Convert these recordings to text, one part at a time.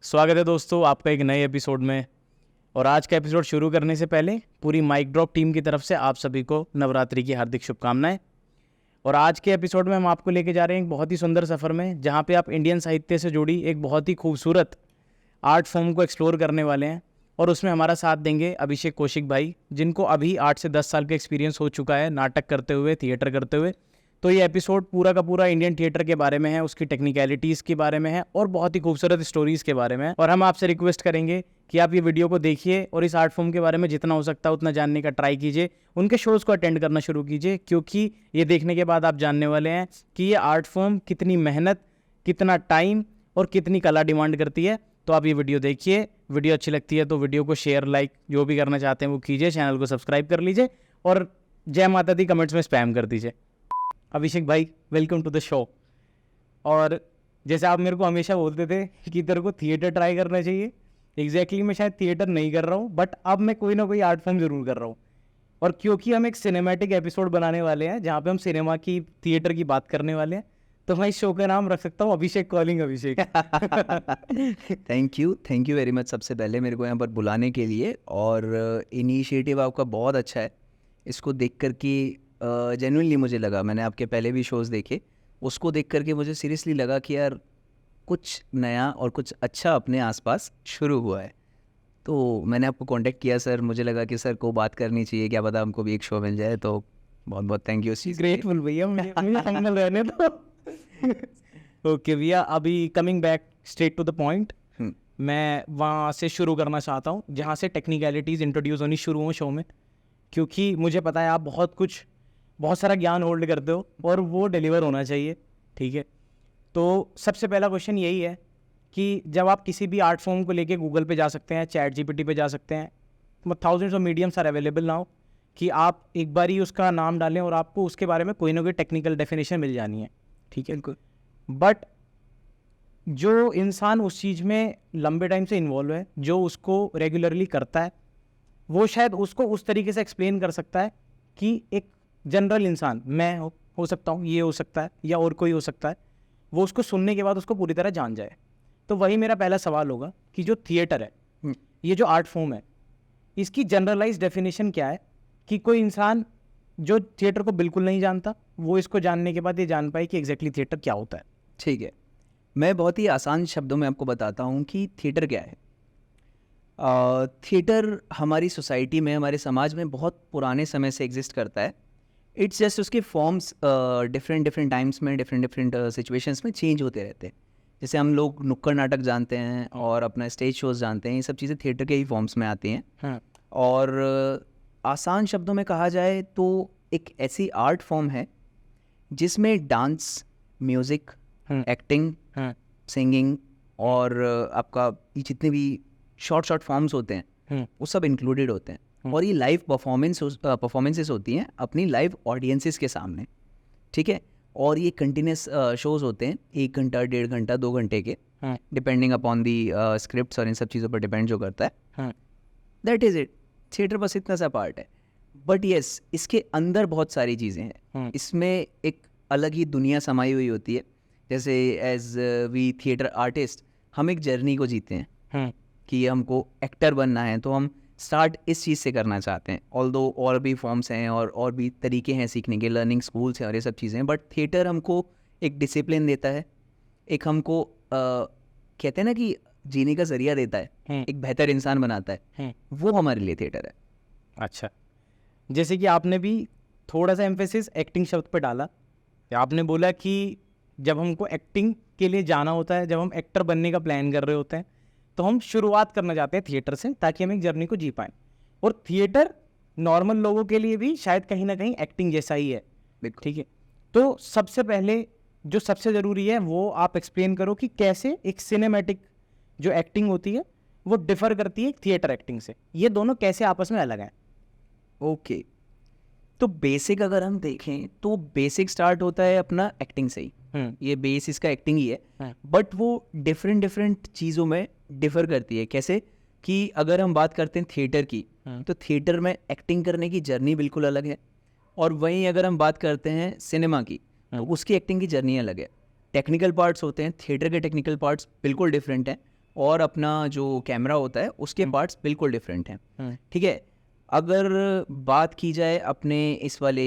स्वागत है दोस्तों आपका एक नए एपिसोड में। और आज का एपिसोड शुरू करने से पहले पूरी माइक ड्रॉप टीम की तरफ से आप सभी को नवरात्रि की हार्दिक शुभकामनाएं। और आज के एपिसोड में हम आपको लेके जा रहे हैं एक बहुत ही सुंदर सफ़र में, जहां पे आप इंडियन साहित्य से जुड़ी एक बहुत ही खूबसूरत आर्ट फॉर्म को एक्सप्लोर करने वाले हैं। और उसमें हमारा साथ देंगे अभिषेक कौशिक भाई, जिनको अभी 8 से 10 साल का एक्सपीरियंस हो चुका है नाटक करते हुए, थिएटर करते हुए। तो ये एपिसोड पूरा का पूरा इंडियन थिएटर के बारे में है, उसकी टेक्निकलिटीज़ के बारे में है और बहुत ही खूबसूरत स्टोरीज़ के बारे में है। और हम आपसे रिक्वेस्ट करेंगे कि आप ये वीडियो को देखिए और इस आर्ट फॉर्म के बारे में जितना हो सकता है उतना जानने का ट्राई कीजिए। उनके शोज़ को अटेंड करना शुरू कीजिए, क्योंकि ये देखने के बाद आप जानने वाले हैं कि ये आर्ट फॉर्म कितनी मेहनत, कितना टाइम और कितनी कला डिमांड करती है। तो आप ये वीडियो देखिए, वीडियो अच्छी लगती है तो वीडियो को शेयर, लाइक जो भी करना चाहते हैं वो कीजिए, चैनल को सब्सक्राइब कर लीजिए और जय माता दी कमेंट्स में स्पैम कर दीजिए। अभिषेक भाई, वेलकम टू द शो। और जैसे आप मेरे को हमेशा बोलते थे कि तेरे को थिएटर ट्राई करना चाहिए, एग्जैक्टली मैं शायद थिएटर नहीं कर रहा हूँ, बट अब मैं कोई ना कोई आर्ट फॉर्म जरूर कर रहा हूँ। और क्योंकि हम एक सिनेमैटिक एपिसोड बनाने वाले हैं जहाँ पे हम सिनेमा की, थिएटर की बात करने वाले हैं, तो मैं इस शो का नाम रख सकता हूँ Abhishek calling Abhishek. Thank you very much सबसे पहले मेरे को यहाँ पर बुलाने के लिए। और इनिशिएटिव आपका बहुत अच्छा है। इसको देख कर के जेन्युइनली मुझे लगा, मैंने आपके पहले भी शोज़ देखे, उसको देख कर के मुझे सीरियसली लगा कि यार कुछ नया और कुछ अच्छा अपने आसपास शुरू हुआ है। तो मैंने आपको कांटेक्ट किया सर, मुझे लगा कि सर को बात करनी चाहिए, क्या पता हमको भी एक शो मिल जाए। तो बहुत बहुत थैंक यू। ग्रेटफुल भैया, मुझे सिंगल रहने दो। ओके भैया, अभी coming back straight to the point, मैं वहाँ से शुरू करना चाहता हूँ जहाँ से टेक्निकलिटीज़ इंट्रोड्यूस होनी शुरू हो शो में, क्योंकि मुझे पता है आप बहुत सारा ज्ञान होल्ड करते हो और वो डिलीवर होना चाहिए, ठीक है। तो सबसे पहला क्वेश्चन यही है कि जब आप किसी भी आर्ट फॉर्म को लेके गूगल पे जा सकते हैं, चैट जीपीटी पे जा सकते हैं, thousands of mediums are available now, कि आप एक बार ही उसका नाम डालें और आपको उसके बारे में कोई ना कोई टेक्निकल डेफिनेशन मिल जानी है, ठीक है। बिल्कुल। बट जो इंसान उस चीज़ में लंबे टाइम से इन्वॉल्व है, जो उसको रेगुलरली करता है, वो शायद उसको उस तरीके से एक्सप्लेन कर सकता है कि एक जनरल इंसान, मैं हो सकता हूँ, ये हो सकता है या और कोई हो सकता है, वो उसको सुनने के बाद उसको पूरी तरह जान जाए। तो वही मेरा पहला सवाल होगा कि जो थिएटर है, ये जो आर्ट फॉर्म है, इसकी जनरलाइज डेफिनेशन क्या है कि कोई इंसान जो थिएटर को बिल्कुल नहीं जानता, वो इसको जानने के बाद ये जान पाए कि एग्जैक्टली थिएटर क्या होता है। ठीक है, मैं बहुत ही आसान शब्दों में आपको बताता हूँ कि थिएटर क्या है। थिएटर हमारी सोसाइटी में, हमारे समाज में बहुत पुराने समय से एग्जिस्ट करता है। इट्स जस्ट उसके फॉर्म्स डिफरेंट टाइम्स में, डिफरेंट सिचुएशंस में चेंज होते रहते हैं। जैसे हम लोग नुक्कड़ नाटक जानते हैं और अपना स्टेज शोज जानते हैं, ये सब चीज़ें थिएटर के ही फॉर्म्स में आती हैं। हाँ। और आसान शब्दों में कहा जाए तो एक ऐसी आर्ट फॉर्म है जिसमें डांस, म्यूज़िक, एक्टिंग, सिंगिंग और आपका ये जितने भी शॉर्ट फॉर्म्स होते हैं वो सब इंक्लूडेड होते हैं। और ये लाइव परफॉर्मेंसेस होती हैं अपनी लाइव ऑडियंसेस के सामने, ठीक है। और ये कंटिन्यूस शोज होते हैं, 1 घंटा, 1.5 घंटा, 2 घंटे के, डिपेंडिंग अपॉन दी स्क्रिप्ट्स और इन सब चीज़ों पर डिपेंड जो करता है। That is it. थिएटर बस इतना सा पार्ट है। बट येस, इसके अंदर बहुत सारी चीज़ें हैं। इसमें एक अलग ही दुनिया समाई हुई होती है। जैसे एज वी थिएटर आर्टिस्ट हम एक जर्नी को जीते हैं कि हमको एक्टर बनना है, तो हम स्टार्ट इस चीज़ से करना चाहते हैं। ऑल्दो और भी फॉर्म्स हैं और भी तरीके हैं सीखने के, लर्निंग स्कूल्स हैं और ये सब चीज़ें हैं, बट थिएटर हमको एक डिसिप्लिन देता है, एक हमको कहते हैं ना कि जीने का जरिया देता है, एक बेहतर इंसान बनाता है। वो हमारे लिए थिएटर है। अच्छा, जैसे कि आपने भी थोड़ा सा एम्फेसिस एक्टिंग शब्द पे डाला, आपने बोला कि जब हमको एक्टिंग के लिए जाना होता है, जब हम एक्टर बनने का प्लान कर रहे होते हैं, तो हम शुरुआत करना चाहते हैं थिएटर से, ताकि हम एक जर्नी को जी पाएं। और थिएटर नॉर्मल लोगों के लिए भी शायद कहीं ना कहीं एक्टिंग जैसा ही है, ठीक है। तो सबसे पहले जो सबसे ज़रूरी है वो आप एक्सप्लेन करो कि कैसे एक सिनेमैटिक जो एक्टिंग होती है वो डिफ़र करती है थिएटर एक्टिंग से, ये दोनों कैसे आपस में अलग हैं। ओके, तो बेसिक अगर हम देखें तो बेसिक स्टार्ट होता है अपना एक्टिंग से ही। ये बेस इसका एक्टिंग ही है, बट वो डिफरेंट चीज़ों में डिफर करती है। कैसे कि अगर हम बात करते हैं थिएटर की, तो थिएटर में एक्टिंग करने की जर्नी बिल्कुल अलग है, और वहीं अगर हम बात करते हैं सिनेमा की, तो उसकी एक्टिंग की जर्नी अलग है। टेक्निकल पार्ट्स होते हैं, थिएटर के टेक्निकल पार्ट्स बिल्कुल डिफरेंट हैं, और अपना जो कैमरा होता है उसके पार्ट्स बिल्कुल डिफरेंट हैं, ठीक है। अगर बात की जाए अपने इस वाले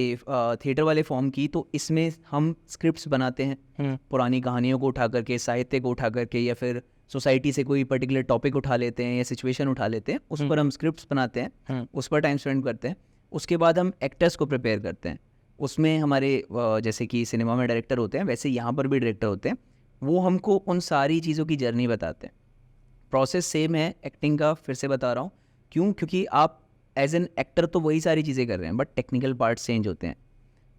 थिएटर वाले फॉर्म की, तो इसमें हम स्क्रिप्ट्स बनाते हैं, पुरानी कहानियों को उठा करके, साहित्य को उठा करके, या फिर सोसाइटी से कोई पर्टिकुलर टॉपिक उठा लेते हैं या सिचुएशन उठा लेते हैं, उस पर हम स्क्रिप्ट्स बनाते हैं, उस पर टाइम स्पेंड करते हैं। उसके बाद हम एक्टर्स को प्रिपेयर करते हैं। उसमें हमारे जैसे कि सिनेमा में डायरेक्टर होते हैं, वैसे यहाँ पर भी डायरेक्टर होते हैं, वो हमको उन सारी चीज़ों की जर्नी बताते हैं। प्रोसेस सेम है एक्टिंग का, फिर से बता रहा हूँ क्यों, क्योंकि आप एज एन एक्टर तो वही सारी चीज़ें कर रहे हैं, बट टेक्निकल पार्ट्स चेंज होते हैं।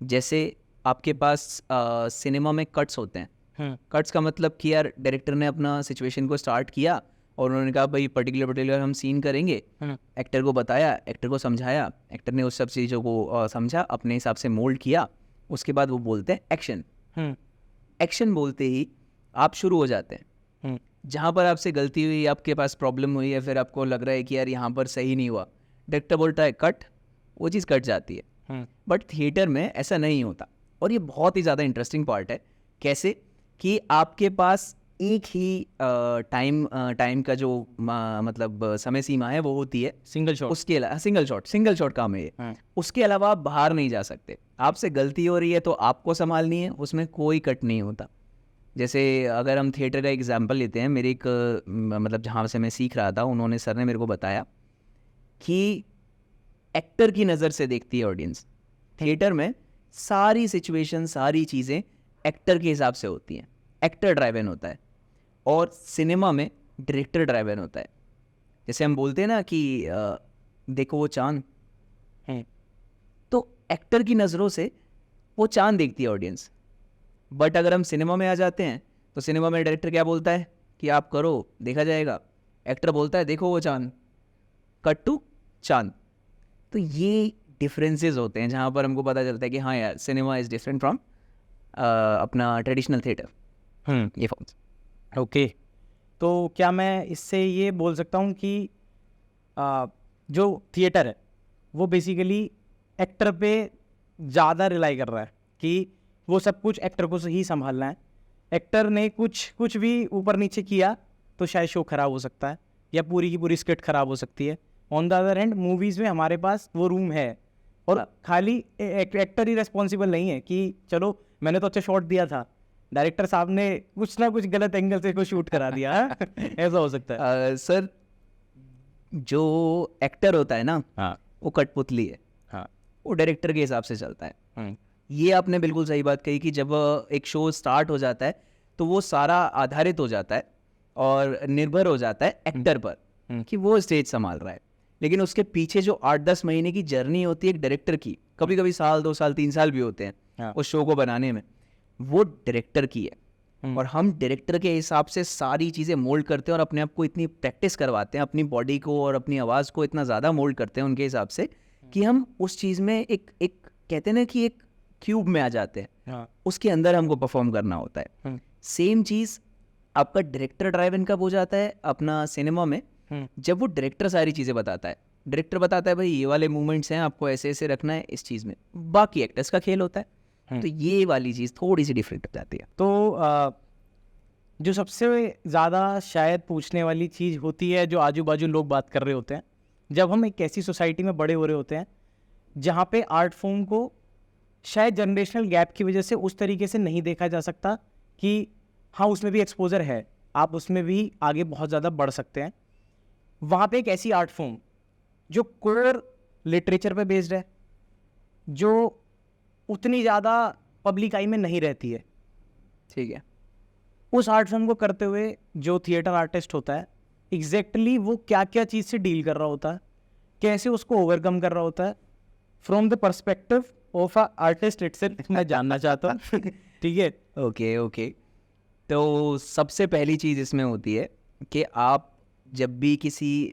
जैसे आपके पास सिनेमा में कट्स होते हैं। कट्स का मतलब कि यार डायरेक्टर ने अपना सिचुएशन को स्टार्ट किया और उन्होंने कहा भाई पर्टिकुलर हम सीन करेंगे, एक्टर को बताया, एक्टर को समझाया, एक्टर ने उस सब चीज़ों को समझा, अपने हिसाब से मोल्ड किया। उसके बाद वो बोलते हैं एक्शन। एक्शन बोलते ही आप शुरू हो जाते हैं। जहाँ पर आपसे गलती हुई, आपके पास प्रॉब्लम हुई, या फिर आपको लग रहा है कि यार यहाँ पर सही नहीं हुआ, डायरेक्टर बोलता है कट, वो चीज़ कट जाती है। बट थिएटर में ऐसा नहीं होता, और ये बहुत ही ज़्यादा इंटरेस्टिंग पार्ट है। कैसे कि आपके पास एक ही टाइम का जो मतलब समय सीमा है वो होती है सिंगल शॉट। उसके अलावा सिंगल शॉट काम है ये। उसके अलावा आप बाहर नहीं जा सकते। आपसे गलती हो रही है तो आपको संभालनी है, उसमें कोई कट नहीं होता। जैसे अगर हम थिएटर का एग्जांपल लेते हैं, मेरे एक मतलब जहाँ से मैं सीख रहा था, उन्होंने सर ने मेरे को बताया कि एक्टर की नज़र से देखती है ऑडियंस। थिएटर में सारी सिचुएशन, सारी चीज़ें एक्टर के हिसाब से होती हैं, एक्टर ड्राइवन होता है। और सिनेमा में डायरेक्टर ड्राइवन होता है। जैसे हम बोलते हैं ना कि देखो वो चांद, तो एक्टर की नज़रों से वो चांद देखती है ऑडियंस। बट अगर हम सिनेमा में आ जाते हैं तो सिनेमा में डायरेक्टर क्या बोलता है कि आप करो, देखा जाएगा। एक्टर बोलता है देखो वो चांद, कट टू चांद। तो ये डिफरेंसेस होते हैं जहाँ पर हमको पता चलता है कि हाँ यार, सिनेमा इज़ डिफरेंट फ्रॉम अपना ट्रेडिशनल थिएटर, ये फॉर्म्स। ओके, तो क्या मैं इससे ये बोल सकता हूँ कि जो थिएटर है वो बेसिकली एक्टर पे ज़्यादा रिलाई कर रहा है कि वो सब कुछ एक्टर को ही संभालना है। एक्टर ने कुछ भी ऊपर नीचे किया तो शायद शो ख़राब हो सकता है या पूरी की पूरी स्क्रिप्ट ख़राब हो सकती है। On the other hand movies में हमारे पास वो रूम है, और खाली एक्टर ही रिस्पॉन्सिबल नहीं है कि चलो मैंने तो अच्छा शॉट दिया था, डायरेक्टर साहब ने कुछ ना कुछ गलत एंगल से इसको शूट करा दिया है। ऐसा हो सकता है। सर, जो एक्टर होता है ना, वो कठपुतली है, वो डायरेक्टर के हिसाब से चलता है। ये आपने बिल्कुल सही बात कही कि जब एक शो स्टार्ट हो जाता है तो वो सारा आधारित हो जाता है और निर्भर हो जाता है एक्टर पर कि वो स्टेज संभाल रहा है। लेकिन उसके पीछे जो 8-10 महीने की जर्नी होती है एक डायरेक्टर की, कभी कभी साल, 2 साल, 3 साल भी होते हैं उस शो को बनाने में, वो डायरेक्टर की है। और हम डायरेक्टर के हिसाब से सारी चीज़ें मोल्ड करते हैं और अपने आप को इतनी प्रैक्टिस करवाते हैं, अपनी बॉडी को और अपनी आवाज़ को इतना ज़्यादा मोल्ड करते हैं उनके हिसाब से कि हम उस चीज़ में एक कहते हैं ना कि एक क्यूब में आ जाते हैं। उसके अंदर हमको परफॉर्म करना होता है। सेम चीज़ आपका डायरेक्टर ड्राइवन कब हो जाता है अपना सिनेमा में, जब वो डायरेक्टर सारी चीज़ें बताता है। डायरेक्टर बताता है भाई ये वाले मूवमेंट्स हैं, आपको ऐसे ऐसे रखना है इस चीज़ में, बाकी एक्टर्स का खेल होता है। तो ये वाली चीज़ थोड़ी सी डिफरेंट हो जाती है। तो जो सबसे ज़्यादा शायद पूछने वाली चीज़ होती है, जो आजू बाजू लोग बात कर रहे होते हैं, जब हम एक ऐसी सोसाइटी में बड़े हो रहे होते हैं जहाँ पे आर्ट फॉर्म को शायद जनरेशनल गैप की वजह से उस तरीके से नहीं देखा जा सकता कि हाँ उसमें भी एक्सपोजर है, आप उसमें भी आगे बहुत ज़्यादा बढ़ सकते हैं। वहाँ पे एक ऐसी आर्ट फॉर्म जो क्वेयर लिटरेचर पे बेस्ड है, जो उतनी ज़्यादा पब्लिक आई में नहीं रहती है, ठीक है, उस आर्ट फॉर्म को करते हुए जो थिएटर आर्टिस्ट होता है एग्जैक्टली वो क्या क्या चीज़ से डील कर रहा होता है, कैसे उसको ओवरकम कर रहा होता है from the perspective of a artist itself, मैं जानना चाहता हूँ। ठीक है, ओके। तो सबसे पहली चीज़ इसमें होती है कि आप जब भी किसी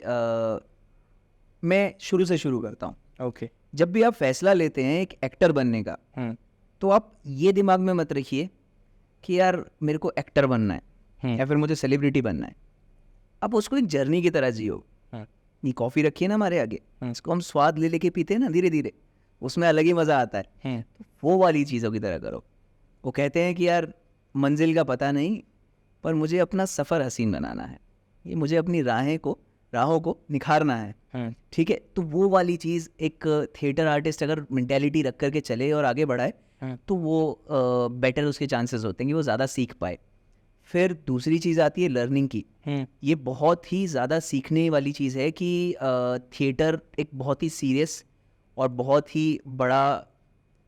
मैं शुरू से शुरू करता हूँ। ओके, जब भी आप फैसला लेते हैं एक एक्टर बनने का, तो आप ये दिमाग में मत रखिए कि यार मेरे को एक्टर बनना है या फिर मुझे सेलिब्रिटी बनना है। आप उसको एक जर्नी की तरह जियो। ये कॉफ़ी रखी है ना हमारे आगे, इसको हम स्वाद ले लेके पीते हैं ना धीरे धीरे, उसमें अलग ही मज़ा आता है। तो वो वाली चीज़ों की तरह करो। वो कहते हैं कि यार मंजिल का पता नहीं, पर मुझे अपना सफ़र हसीन बनाना है। ये मुझे अपनी राहों को निखारना है, ठीक है। तो वो वाली चीज़ एक थिएटर आर्टिस्ट अगर मेंटेलिटी रख करके चले और आगे बढ़ाए तो वो बेटर उसके चांसेस होते हैं कि वो ज़्यादा सीख पाए। फिर दूसरी चीज़ आती है लर्निंग की। ये बहुत ही ज़्यादा सीखने वाली चीज़ है कि थिएटर एक बहुत ही सीरियस और बहुत ही बड़ा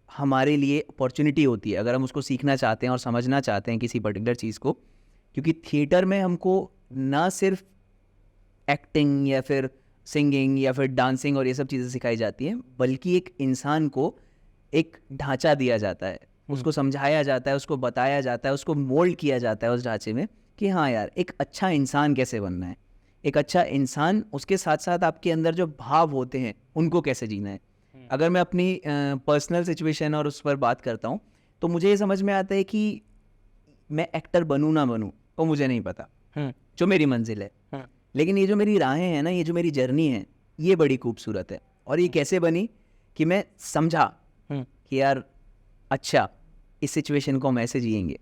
हमारे लिए अपॉर्चुनिटी होती है अगर हम उसको सीखना चाहते हैं और समझना चाहते हैं किसी पर्टिकुलर चीज़ को, क्योंकि थिएटर में हमको ना सिर्फ एक्टिंग या फिर सिंगिंग या फिर डांसिंग और ये सब चीज़ें सिखाई जाती हैं, बल्कि एक इंसान को एक ढांचा दिया जाता है, उसको समझाया जाता है, उसको बताया जाता है, उसको मोल्ड किया जाता है उस ढांचे में कि हाँ यार एक अच्छा इंसान कैसे बनना है, एक अच्छा इंसान, उसके साथ साथ आपके अंदर जो भाव होते हैं उनको कैसे जीना है। अगर मैं अपनी पर्सनल सिचुएशन और उस पर बात करता हूँ तो मुझे ये समझ में आता है कि मैं एक्टर बनूँ ना बनूँ वो मुझे नहीं पता, जो मेरी मंजिल है। लेकिन ये जो मेरी राहें हैं ना, ये जो मेरी जर्नी है, ये बड़ी खूबसूरत है। और ये कैसे बनी कि मैं समझा कि यार अच्छा इस सिचुएशन को हम ऐसे जिएंगे,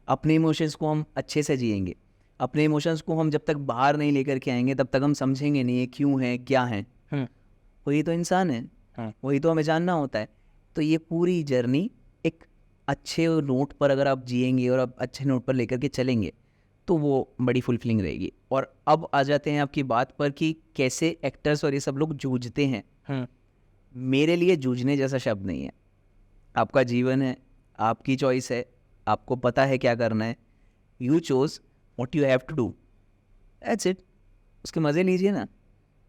अपने इमोशंस को हम अच्छे से जिएंगे, अपने इमोशंस को हम जब तक बाहर नहीं लेकर के आएंगे तब तक हम समझेंगे नहीं ये क्यों है क्या है। वही तो इंसान है, वही तो हमें जानना होता है। तो ये पूरी जर्नी एक अच्छे नोट पर अगर आप जिएंगे और आप अच्छे नोट पर लेकर के चलेंगे तो वो बड़ी फुलफिलिंग रहेगी। और अब आ जाते हैं आपकी बात पर कि कैसे एक्टर्स और ये सब लोग जूझते हैं। मेरे लिए जूझने जैसा शब्द नहीं है। आपका जीवन है, आपकी चॉइस है, आपको पता है क्या करना है, you choose what you have to do, that's it. उसके मज़े लीजिए ना।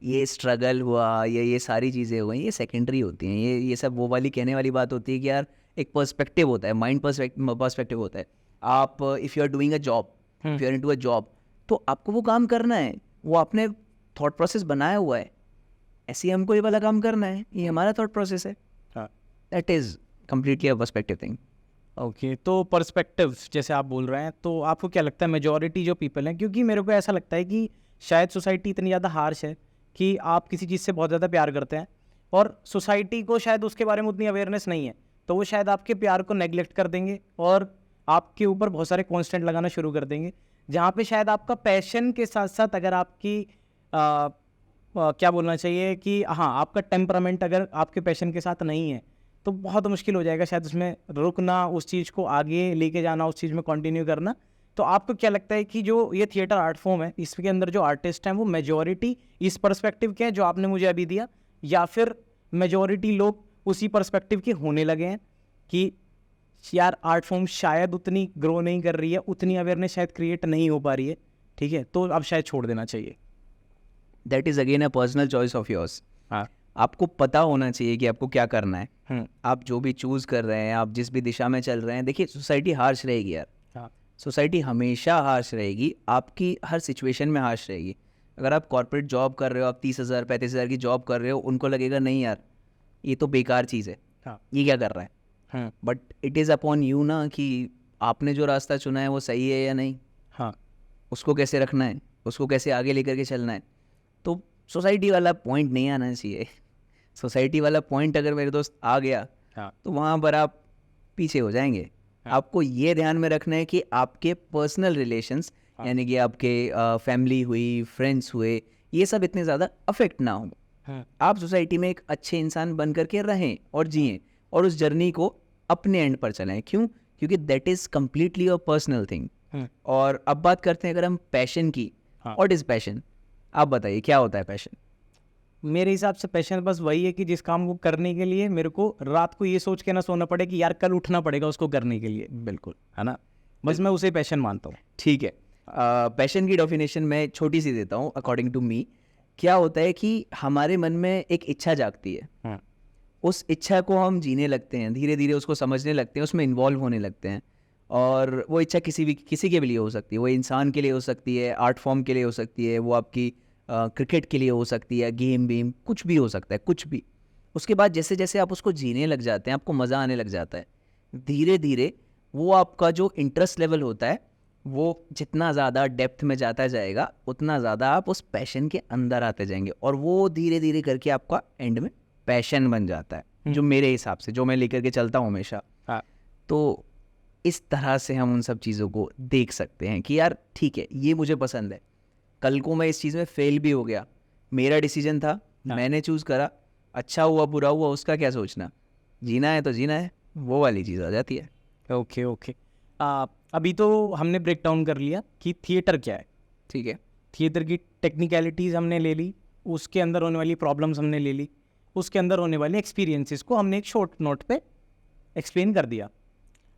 ये स्ट्रगल हुआ, ये सारी चीज़ें हुई, ये सेकेंडरी होती हैं। ये सब वो वाली कहने वाली बात होती है कि यार एक पर्सपेक्टिव होता है, माइंड पर्सपेक्टिव होता है। आप if you are doing a job, if you are into a job, तो आपको वो काम करना है, वो आपने थॉट प्रोसेस बनाया हुआ है, ऐसे ही हमको ये वाला काम करना है, ये हमारा थॉट प्रोसेस है। That is completely a perspective thing. Okay, तो पर्सपेक्टिव जैसे आप बोल रहे हैं, तो आपको क्या लगता है मेजॉरिटी जो पीपल हैं, क्योंकि मेरे को ऐसा लगता है कि शायद सोसाइटी इतनी ज़्यादा हार्श है कि आप किसी चीज़ से बहुत ज़्यादा प्यार करते हैं और सोसाइटी को शायद उसके बारे में उतनी अवेयरनेस नहीं है, तो वो शायद आपके प्यार को नेगलेक्ट कर देंगे और आपके ऊपर बहुत सारे कॉन्स्टेंट लगाना शुरू कर देंगे, जहाँ पे शायद आपका पैशन के साथ साथ अगर आपकी क्या बोलना चाहिए कि हाँ आपका टेम्परामेंट अगर आपके पैशन के साथ नहीं है तो बहुत मुश्किल हो जाएगा शायद उसमें रुकना, उस चीज़ को आगे लेके जाना, उस चीज़ में कंटिन्यू करना। तो आपको क्या लगता है कि जो ये थिएटर आर्ट फॉर्म है इसके अंदर जो आर्टिस्ट हैं वो मेजॉरिटी इस पर्सपेक्टिव के हैं जो आपने मुझे अभी दिया, या फिर मेजॉरिटी लोग उसी पर्सपेक्टिव के होने लगे हैं कि यार आर्ट फॉर्म शायद उतनी ग्रो नहीं कर रही है, उतनी अवेयरनेस शायद क्रिएट नहीं हो पा रही है, ठीक है, तो अब शायद छोड़ देना चाहिए। That is again a personal choice of yours. हाँ, आपको पता होना चाहिए कि आपको क्या करना है। आप जो भी चूज़ कर रहे हैं, आप जिस भी दिशा में चल रहे हैं, देखिए सोसाइटी हार्श रहेगी यार। हाँ, सोसाइटी हमेशा हार्श रहेगी, आपकी हर सिचुएशन में हार्श रहेगी। अगर आप कॉर्पोरेट जॉब कर रहे हो, आप 30,000 35,000 की जॉब कर रहे हो, उनको लगेगा नहीं यार ये तो बेकार चीज़ है, हाँ, ये क्या कर रहा है। But it is upon you ना कि आपने जो रास्ता चुना है वो सही है या नहीं, हाँ, उसको कैसे रखना है, उसको कैसे आगे लेकर के चलना है। तो सोसाइटी वाला पॉइंट नहीं आना चाहिए। सोसाइटी वाला पॉइंट अगर मेरे दोस्त आ गया हाँ, तो वहाँ पर आप पीछे हो जाएंगे। आपको ये ध्यान में रखना है कि आपके पर्सनल रिलेशंस, यानी कि आपके फैमिली हुई, फ्रेंड्स हुए, ये सब इतने ज़्यादा अफेक्ट ना हो। आप सोसाइटी में एक अच्छे इंसान बन करके रहें और जिएं और उस जर्नी को अपने एंड पर चलाएं। क्यों? क्योंकि that is completely a personal thing. और अब बात करते हैं अगर हम पैशन की। What is passion? आप बताइए क्या होता है पैशन? मेरे हिसाब से पैशन बस वही है कि जिस काम को करने के लिए मेरे को रात को ये सोच के ना सोना पड़े कि यार कल उठना पड़ेगा उसको करने के लिए। बिल्कुल, है ना, बस मैं उसे पैशन मानता हूँ। ठीक है, पैशन की डेफिनेशन मैं छोटी सी देता हूँ अकॉर्डिंग टू मी। क्या होता है कि हमारे मन में एक इच्छा जागती है, उस इच्छा को हम जीने लगते हैं, धीरे धीरे उसको समझने लगते हैं, उसमें इन्वॉल्व होने लगते हैं। और वो इच्छा किसी के भी लिए हो सकती है, वो इंसान के लिए हो सकती है, आर्ट फॉर्म के लिए हो सकती है, वो आपकी क्रिकेट के लिए हो सकती है, गेम कुछ भी हो सकता है, कुछ भी। उसके बाद जैसे जैसे आप उसको जीने लग जाते हैं, आपको मज़ा आने लग जाता है, धीरे धीरे वो आपका जो इंटरेस्ट लेवल होता है वो जितना ज़्यादा डेप्थ में जाता जाएगा उतना ज़्यादा आप उस पैशन के अंदर आते जाएंगे और वो धीरे धीरे करके आपका एंड में पैशन बन जाता है, जो मेरे हिसाब से, जो मैं लेकर के चलता हूँ हमेशा। हाँ, तो इस तरह से हम उन सब चीज़ों को देख सकते हैं कि यार ठीक है ये मुझे पसंद है, कल को मैं इस चीज़ में फेल भी हो गया, मेरा डिसीजन था, मैंने चूज़ करा, अच्छा हुआ बुरा हुआ उसका क्या सोचना, जीना है तो जीना है, वो वाली चीज़ आ जाती है। Okay okay. अभी तो हमने ब्रेक डाउन कर लिया कि थिएटर क्या है, ठीक है। थिएटर की टेक्निकलिटीज़ हमने ले ली, उसके अंदर होने वाली प्रॉब्लम्स हमने ले ली, उसके अंदर होने वाले एक्सपीरियंसेस को हमने एक शॉर्ट नोट पे एक्सप्लेन कर दिया।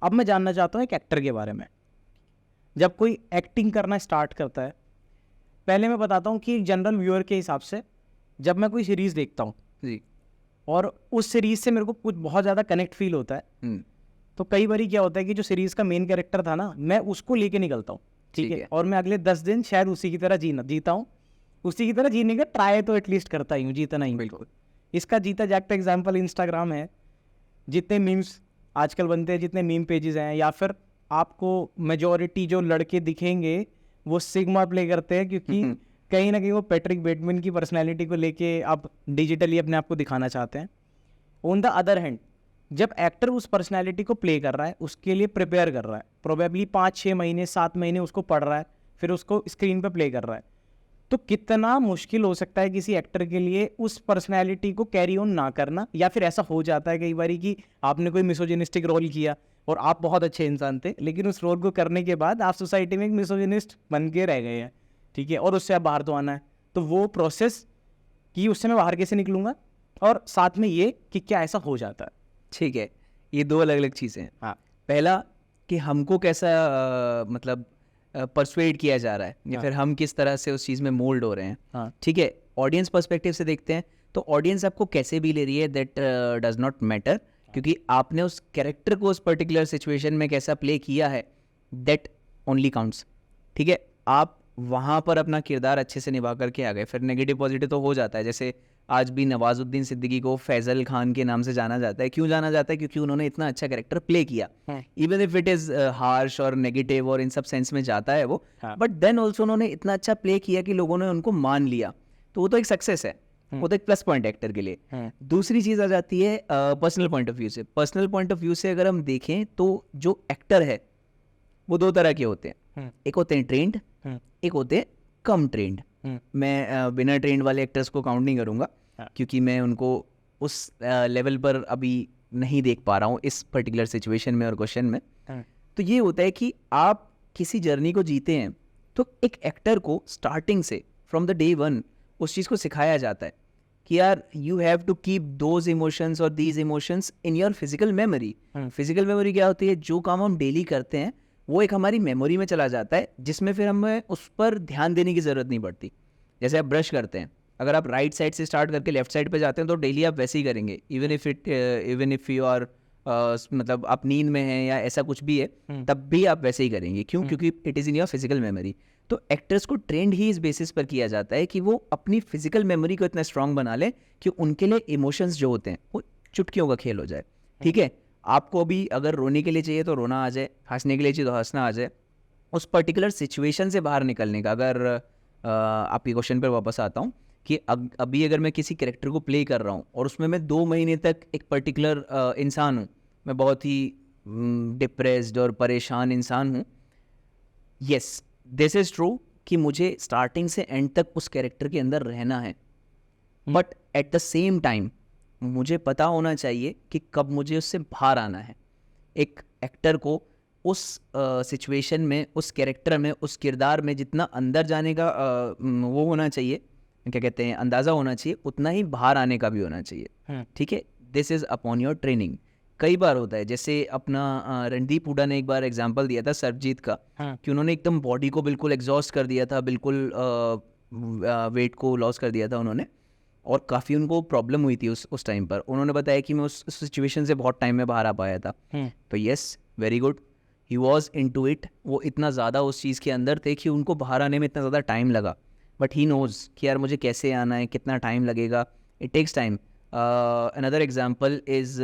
अब मैं जानना चाहता हूँ एक एक्टर के बारे में। जब कोई एक्टिंग करना स्टार्ट करता है, पहले मैं बताता हूँ कि एक जनरल व्यूअर के हिसाब से जब मैं कोई सीरीज़ देखता हूँ जी। और उस सीरीज़ से मेरे को कुछ बहुत ज़्यादा कनेक्ट फील होता है, तो कई बार क्या होता है कि जो सीरीज़ का मेन कैरेक्टर था ना, मैं उसको लेके निकलता हूँ, ठीक है, और मैं अगले 10 दिन शायद उसी की तरह जीता हूँ, उसी की तरह जीने का ट्राई तो एटलीस्ट करता ही हूँ, जीता नहीं। बिल्कुल। इसका जीता जागता एग्जाम्पल इंस्टाग्राम है। जितने मीम्स आजकल बनते हैं, जितने मीम पेजेस हैं, या फिर आपको मेजॉरिटी जो लड़के दिखेंगे वो सिग्मा प्ले करते हैं, क्योंकि कहीं ना कहीं वो पैट्रिक बेटमैन की पर्सनैलिटी को लेके आप डिजिटली अपने आप को दिखाना चाहते हैं। ऑन द अदर हैंड, जब एक्टर उस पर्सनैलिटी को प्ले कर रहा है, उसके लिए प्रिपेयर कर रहा है, प्रोबेबली 5-6 महीने 7 महीने उसको पढ़ रहा है, फिर उसको स्क्रीन पे प्ले कर रहा है, तो कितना मुश्किल हो सकता है किसी एक्टर के लिए उस पर्सनैलिटी को कैरी ऑन ना करना। या फिर ऐसा हो जाता है कई बार कि आपने कोई मिसोजिनिस्टिक रोल किया और आप बहुत अच्छे इंसान थे, लेकिन उस रोल को करने के बाद आप सोसाइटी में एक मिसोजिनिस्ट बन के रह गए हैं, ठीक है, और उससे आप बाहर तो आना है। तो वो प्रोसेस कि उससे मैं बाहर कैसे निकलूंगा, और साथ में ये कि क्या ऐसा हो जाता है। ठीक है, ये दो अलग अलग चीज़ें हैं। हाँ। पहला कि हमको कैसा मतलब परसुएड किया जा रहा है, या फिर हम किस तरह से उस चीज़ में मोल्ड हो रहे हैं। हाँ। ठीक है, ऑडियंस पर्सपेक्टिव से देखते हैं तो ऑडियंस आपको कैसे भी ले रही है, दैट डज नॉट मैटर, क्योंकि आपने उस कैरेक्टर को उस पर्टिकुलर सिचुएशन में कैसा प्ले किया है, दैट ओनली काउंट्स। ठीक है, आप वहाँ पर अपना किरदार अच्छे से निभा करके आ गए, फिर नेगेटिव पॉजिटिव तो हो जाता है। जैसे आज भी नवाजुद्दीन सिद्दीकी को फैजल खान के नाम से जाना जाता है। क्यों जाना जाता है? क्योंकि उन्होंने इतना अच्छा कैरेक्टर प्ले किया, even if it is harsh और नेगेटिव और इन सब सेंस में जाता है वो, बट देन ऑल्सो उन्होंने इतना अच्छा प्ले किया कि लोगों ने उनको मान लिया, तो वो तो एक सक्सेस है, वो तो एक प्लस पॉइंट एक्टर के लिए। दूसरी चीज़ आ जाती है पर्सनल पॉइंट ऑफ व्यू से। पर्सनल पॉइंट ऑफ व्यू से अगर हम देखें तो जो एक्टर है वो दो तरह के होते हैं, एक होते हैं ट्रेंड, एक होते हैं कम ट्रेंड। मैं बिना ट्रेंड वाले एक्टर्स को काउंट नहीं करूँगा, क्योंकि मैं उनको उस लेवल पर अभी नहीं देख पा रहा हूँ इस पर्टिकुलर सिचुएशन में और क्वेश्चन में। तो ये होता है कि आप किसी जर्नी को जीते हैं तो एक एक्टर को स्टार्टिंग से फ्रॉम द डे वन उस चीज़ को सिखाया जाता है कि यार you have to keep those emotions और these emotions in your physical memory. Physical memory क्या होती है? जो काम हम डेली करते हैं वो एक हमारी मेमोरी में चला जाता है, जिसमें फिर हमें उस पर ध्यान देने की ज़रूरत नहीं पड़ती। जैसे आप ब्रश करते हैं, अगर आप राइट साइड से स्टार्ट करके लेफ्ट साइड पे जाते हैं तो डेली आप वैसे ही करेंगे, इवन इफ यू आर मतलब आप नींद में हैं या ऐसा कुछ भी है, तब भी आप वैसे ही करेंगे। क्यों? क्योंकि it is in your physical memory. तो एक्टर्स को ट्रेंड ही इस बेसिस पर किया जाता है कि वो अपनी फिजिकल मेमोरी को इतना स्ट्रांग बना लें कि उनके लिए इमोशंस जो होते हैं वो चुटकियों का खेल हो जाए। ठीक है, आपको अभी अगर रोने के लिए चाहिए तो रोना आ जाए, हंसने के लिए चाहिए तो हंसना आ जाए। उस पर्टिकुलर सिचुएशन से बाहर निकलने का, अगर आपके क्वेश्चन पर वापस आता हूँ कि अभी अगर मैं किसी कैरेक्टर को प्ले कर रहा हूँ और उसमें मैं 2 महीने तक एक पर्टिकुलर इंसान हूँ, मैं बहुत ही डिप्रेस्ड और परेशान इंसान हूँ, यस दिस इज़ ट्रू कि मुझे स्टार्टिंग से एंड तक उस कैरेक्टर के अंदर रहना है, but at the same time मुझे पता होना चाहिए कि कब मुझे उससे बाहर आना है। एक एक्टर को उस सिचुएशन में, उस कैरेक्टर में, उस किरदार में जितना अंदर जाने का वो होना चाहिए, क्या कहते हैं, अंदाज़ा होना चाहिए, उतना ही बाहर आने का भी होना चाहिए। ठीक है, this is upon your training. कई बार होता है, जैसे अपना रणदीप हुड्डा ने एक बार एग्जांपल दिया था सरबजीत का, कि उन्होंने एकदम बॉडी को बिल्कुल एग्जॉस्ट कर दिया था, बिल्कुल वेट को लॉस कर दिया था उन्होंने, और काफ़ी उनको प्रॉब्लम हुई थी उस टाइम पर। उन्होंने बताया कि मैं उस सिचुएशन से बहुत टाइम में बाहर आ पाया था। तो yes, very good, he was into it. वो इतना ज़्यादा उस चीज़ के अंदर थे कि उनको बाहर आने में इतना ज़्यादा टाइम लगा, बट ही नोज़ कि यार मुझे कैसे आना है, कितना टाइम लगेगा, it takes time. Another example is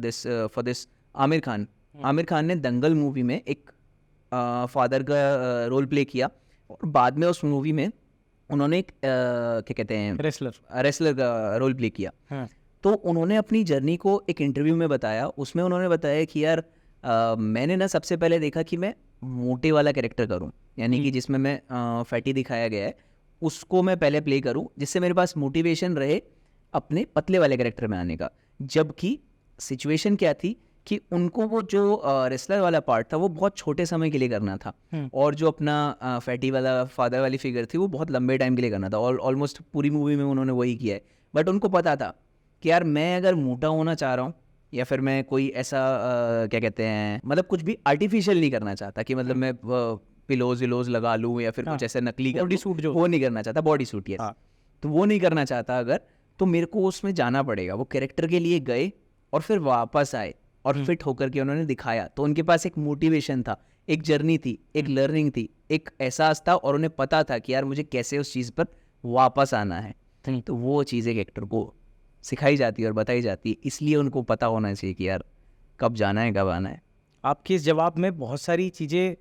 this for this Aamir Khan. Aamir Khan ने दंगल मूवी में एक फादर का रोल प्ले किया, और बाद में उस मूवी में उन्होंने एक क्या कहते हैं, रेसलर का रोल प्ले किया। तो उन्होंने अपनी जर्नी को एक इंटरव्यू में बताया, उसमें उन्होंने बताया कि यार मैंने ना सबसे पहले देखा कि मैं मोटे वाला कैरेक्टर करूं, यानी कि जिसमें मैं फैटी दिखाया गया है, उसको मैं पहले प्ले करूं जिससे मेरे पास मोटिवेशन रहे अपने पतले वाले कैरेक्टर में आने का। जबकि सिचुएशन क्या थी कि उनको वो जो रेसलर वाला पार्ट था वो बहुत छोटे समय के लिए करना था, और जो अपना फैटी वाला फादर वाली फिगर थी वो बहुत लंबे टाइम के लिए करना था, और ऑलमोस्ट पूरी मूवी में उन्होंने वही किया है। बट उनको पता था कि यार मैं अगर मोटा होना चाह रहा हूँ या फिर मैं कोई ऐसा क्या कहते हैं, मतलब कुछ भी आर्टिफिशियल नहीं करना चाहता कि मतलब मैं पिलोज विलोज लगा लूँ या फिर कुछ ऐसा नकली बॉडी सूट जो वो नहीं करना चाहता, बॉडी सूट यस, तो वो नहीं करना चाहता अगर, तो मेरे को उसमें जाना पड़ेगा। वो कैरेक्टर के लिए गए और फिर वापस आए और फिट होकर के उन्होंने दिखाया। तो उनके पास एक मोटिवेशन था, एक जर्नी थी, एक लर्निंग थी, एक एहसास था, और उन्हें पता था कि यार मुझे कैसे उस चीज़ पर वापस आना है। तो वो चीज़ एक एक्टर को सिखाई जाती है और बताई जाती है, इसलिए उनको पता होना चाहिए कि यार कब जाना है, कब आना है। आपके इस जवाब में बहुत सारी चीज़ें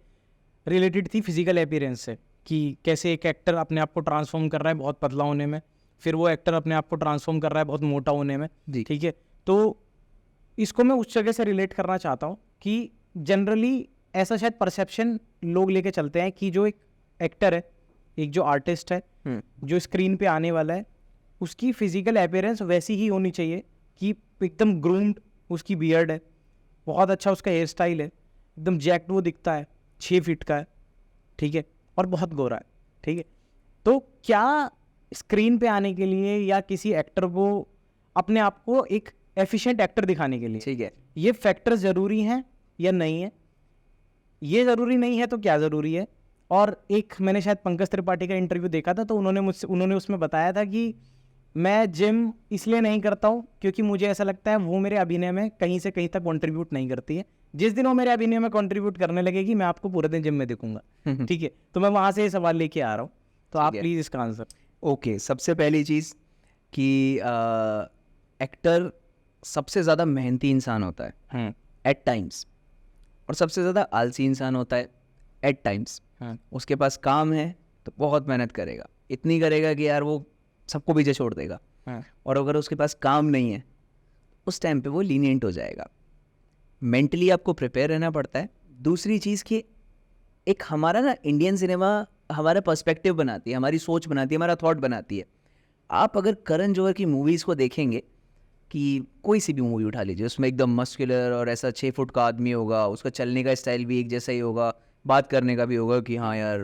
रिलेटेड थी फिजिकल अपीयरेंस से, कि कैसे एक एक्टर अपने आप को ट्रांसफॉर्म कर रहा है बहुत पतला होने में, फिर वो एक्टर अपने आप को ट्रांसफॉर्म कर रहा है बहुत मोटा होने में। ठीक है, तो इसको मैं उस जगह से रिलेट करना चाहता हूँ कि जनरली ऐसा शायद परसेप्शन लोग लेके चलते हैं कि जो एक एक्टर है, एक जो आर्टिस्ट है, जो स्क्रीन पे आने वाला है, उसकी फिजिकल अपीयरेंस वैसी ही होनी चाहिए कि एकदम ग्रूम्ड उसकी बियर्ड है, बहुत अच्छा उसका हेयर स्टाइल है, एकदम जैक्ड वो दिखता है, 6 फीट का है, ठीक है, और बहुत गोरा है। ठीक है, तो क्या स्क्रीन पे आने के लिए या किसी एक्टर को अपने आप को एक एफिशिएंट एक्टर दिखाने के लिए, ठीक है, ये फैक्टर ज़रूरी हैं या नहीं है? ये ज़रूरी नहीं है तो क्या ज़रूरी है? और एक मैंने शायद पंकज त्रिपाठी का इंटरव्यू देखा था, तो उन्होंने उसमें बताया था कि मैं जिम इसलिए नहीं करता हूँ क्योंकि मुझे ऐसा लगता है वो मेरे अभिनय में कहीं से कहीं तक कंट्रीब्यूट नहीं करती है। जिस दिन वो मेरे अभिनय में कंट्रीब्यूट करने लगेगी मैं आपको पूरे दिन जिम में देखूंगा। ठीक है, तो मैं वहाँ से ये सवाल लेके आ रहा हूँ, तो आप प्लीज़ इसका आंसर। ओके, सबसे पहली चीज़ कि एक्टर सबसे ज़्यादा मेहनती इंसान होता है एट टाइम्स, और सबसे ज़्यादा आलसी इंसान होता है एट टाइम्स। उसके पास काम है तो बहुत मेहनत करेगा, इतनी करेगा कि यार वो सबको पीछे छोड़ देगा, और अगर उसके पास काम नहीं है उस टाइम पे वो लीनियंट हो जाएगा। मेंटली आपको प्रिपेयर रहना पड़ता है। दूसरी चीज़ कि एक हमारा ना इंडियन सिनेमा हमारा पर्सपेक्टिव बनाती है, हमारी सोच बनाती है, हमारा थॉट बनाती है। आप अगर करण जौहर की मूवीज़ को देखेंगे, कि कोई सी भी मूवी उठा लीजिए, उसमें एकदम मस्कुलर और ऐसा 6 फुट का आदमी होगा, उसका चलने का स्टाइल भी एक जैसा ही होगा, बात करने का भी होगा कि हाँ यार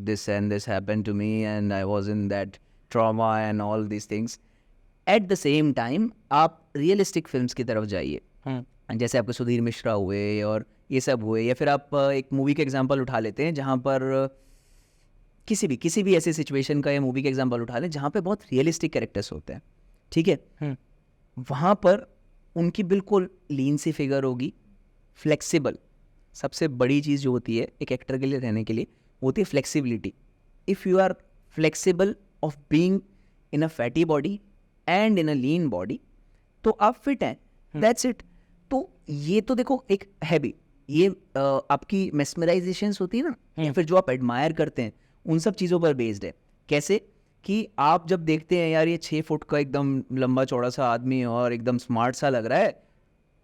this and this happened to me and I was in that trauma and all this things. At the same time आप रियलिस्टिक फिल्म्स की तरफ जाइए, जैसे आपके सुधीर मिश्रा हुए और ये सब हुए, या फिर आप एक मूवी का एग्जांपल उठा लेते हैं जहाँ पर किसी भी ऐसी सिचुएशन का या मूवी का एग्जांपल उठा लें जहाँ पे बहुत रियलिस्टिक कैरेक्टर्स होते हैं। ठीक है, वहाँ पर उनकी बिल्कुल लीन सी फिगर होगी, फ्लेक्सिबल। सबसे बड़ी चीज़ जो होती है एक एक्टर के लिए रहने के लिए होती है flexibility. If you are flexible of being in a fatty body and in a lean body, तो आप फिट हैं, दैट्स इट। तो ये तो देखो एक है भी, ये आपकी मेस्मराइजेशंस होती है ना, या फिर जो आप एडमायर करते हैं उन सब चीज़ों पर बेस्ड है। कैसे कि आप जब देखते हैं यार ये 6 फुट का एकदम लंबा चौड़ा सा आदमी है और एकदम स्मार्ट सा लग रहा है,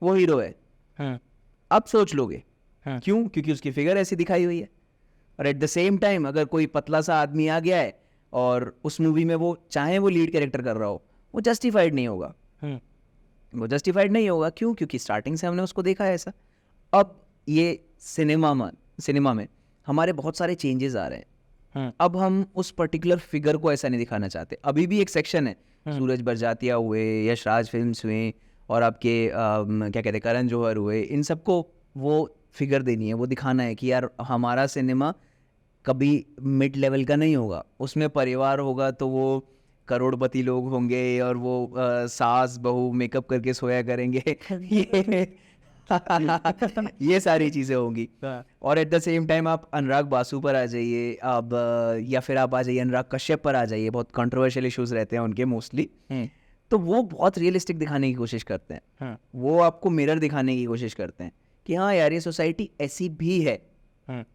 वो हीरो है, आप सोच लोगे। क्यों? क्योंकि उसकी फिगर ऐसी दिखाई हुई है। और एट द सेम टाइम अगर कोई पतला सा आदमी आ गया है और उस मूवी में वो चाहे वो लीड कैरेक्टर कर रहा हो, वो जस्टिफाइड नहीं होगा। वो जस्टिफाइड नहीं होगा क्यों? क्योंकि स्टार्टिंग से हमने उसको देखा है ऐसा। अब ये सिनेमा में हमारे बहुत सारे चेंजेस आ रहे हैं। अब हम उस पर्टिकुलर फिगर को ऐसा नहीं दिखाना चाहते। अभी भी एक सेक्शन है, सूरज बरजातिया हुए, यशराज फिल्म्स हुए, और आपके क्या कहते हैं करण जौहर हुए, इन सबको वो फिगर देनी है, वो दिखाना है कि यार हमारा सिनेमा कभी मिड लेवल का नहीं होगा, उसमें परिवार होगा तो वो करोड़पति लोग होंगे और वो सास बहू मेकअप करके सोया करेंगे ये सारी चीज़ें होंगी। और एट द सेम टाइम आप अनुराग बासु पर आ जाइए, अब या फिर आप आ जाइए अनुराग कश्यप पर आ जाइए, बहुत कंट्रोवर्शियल इश्यूज रहते हैं उनके मोस्टली, तो वो बहुत रियलिस्टिक दिखाने की कोशिश करते हैं। वो आपको मिरर दिखाने की कोशिश करते हैं कि हाँ यार ये सोसाइटी ऐसी भी है।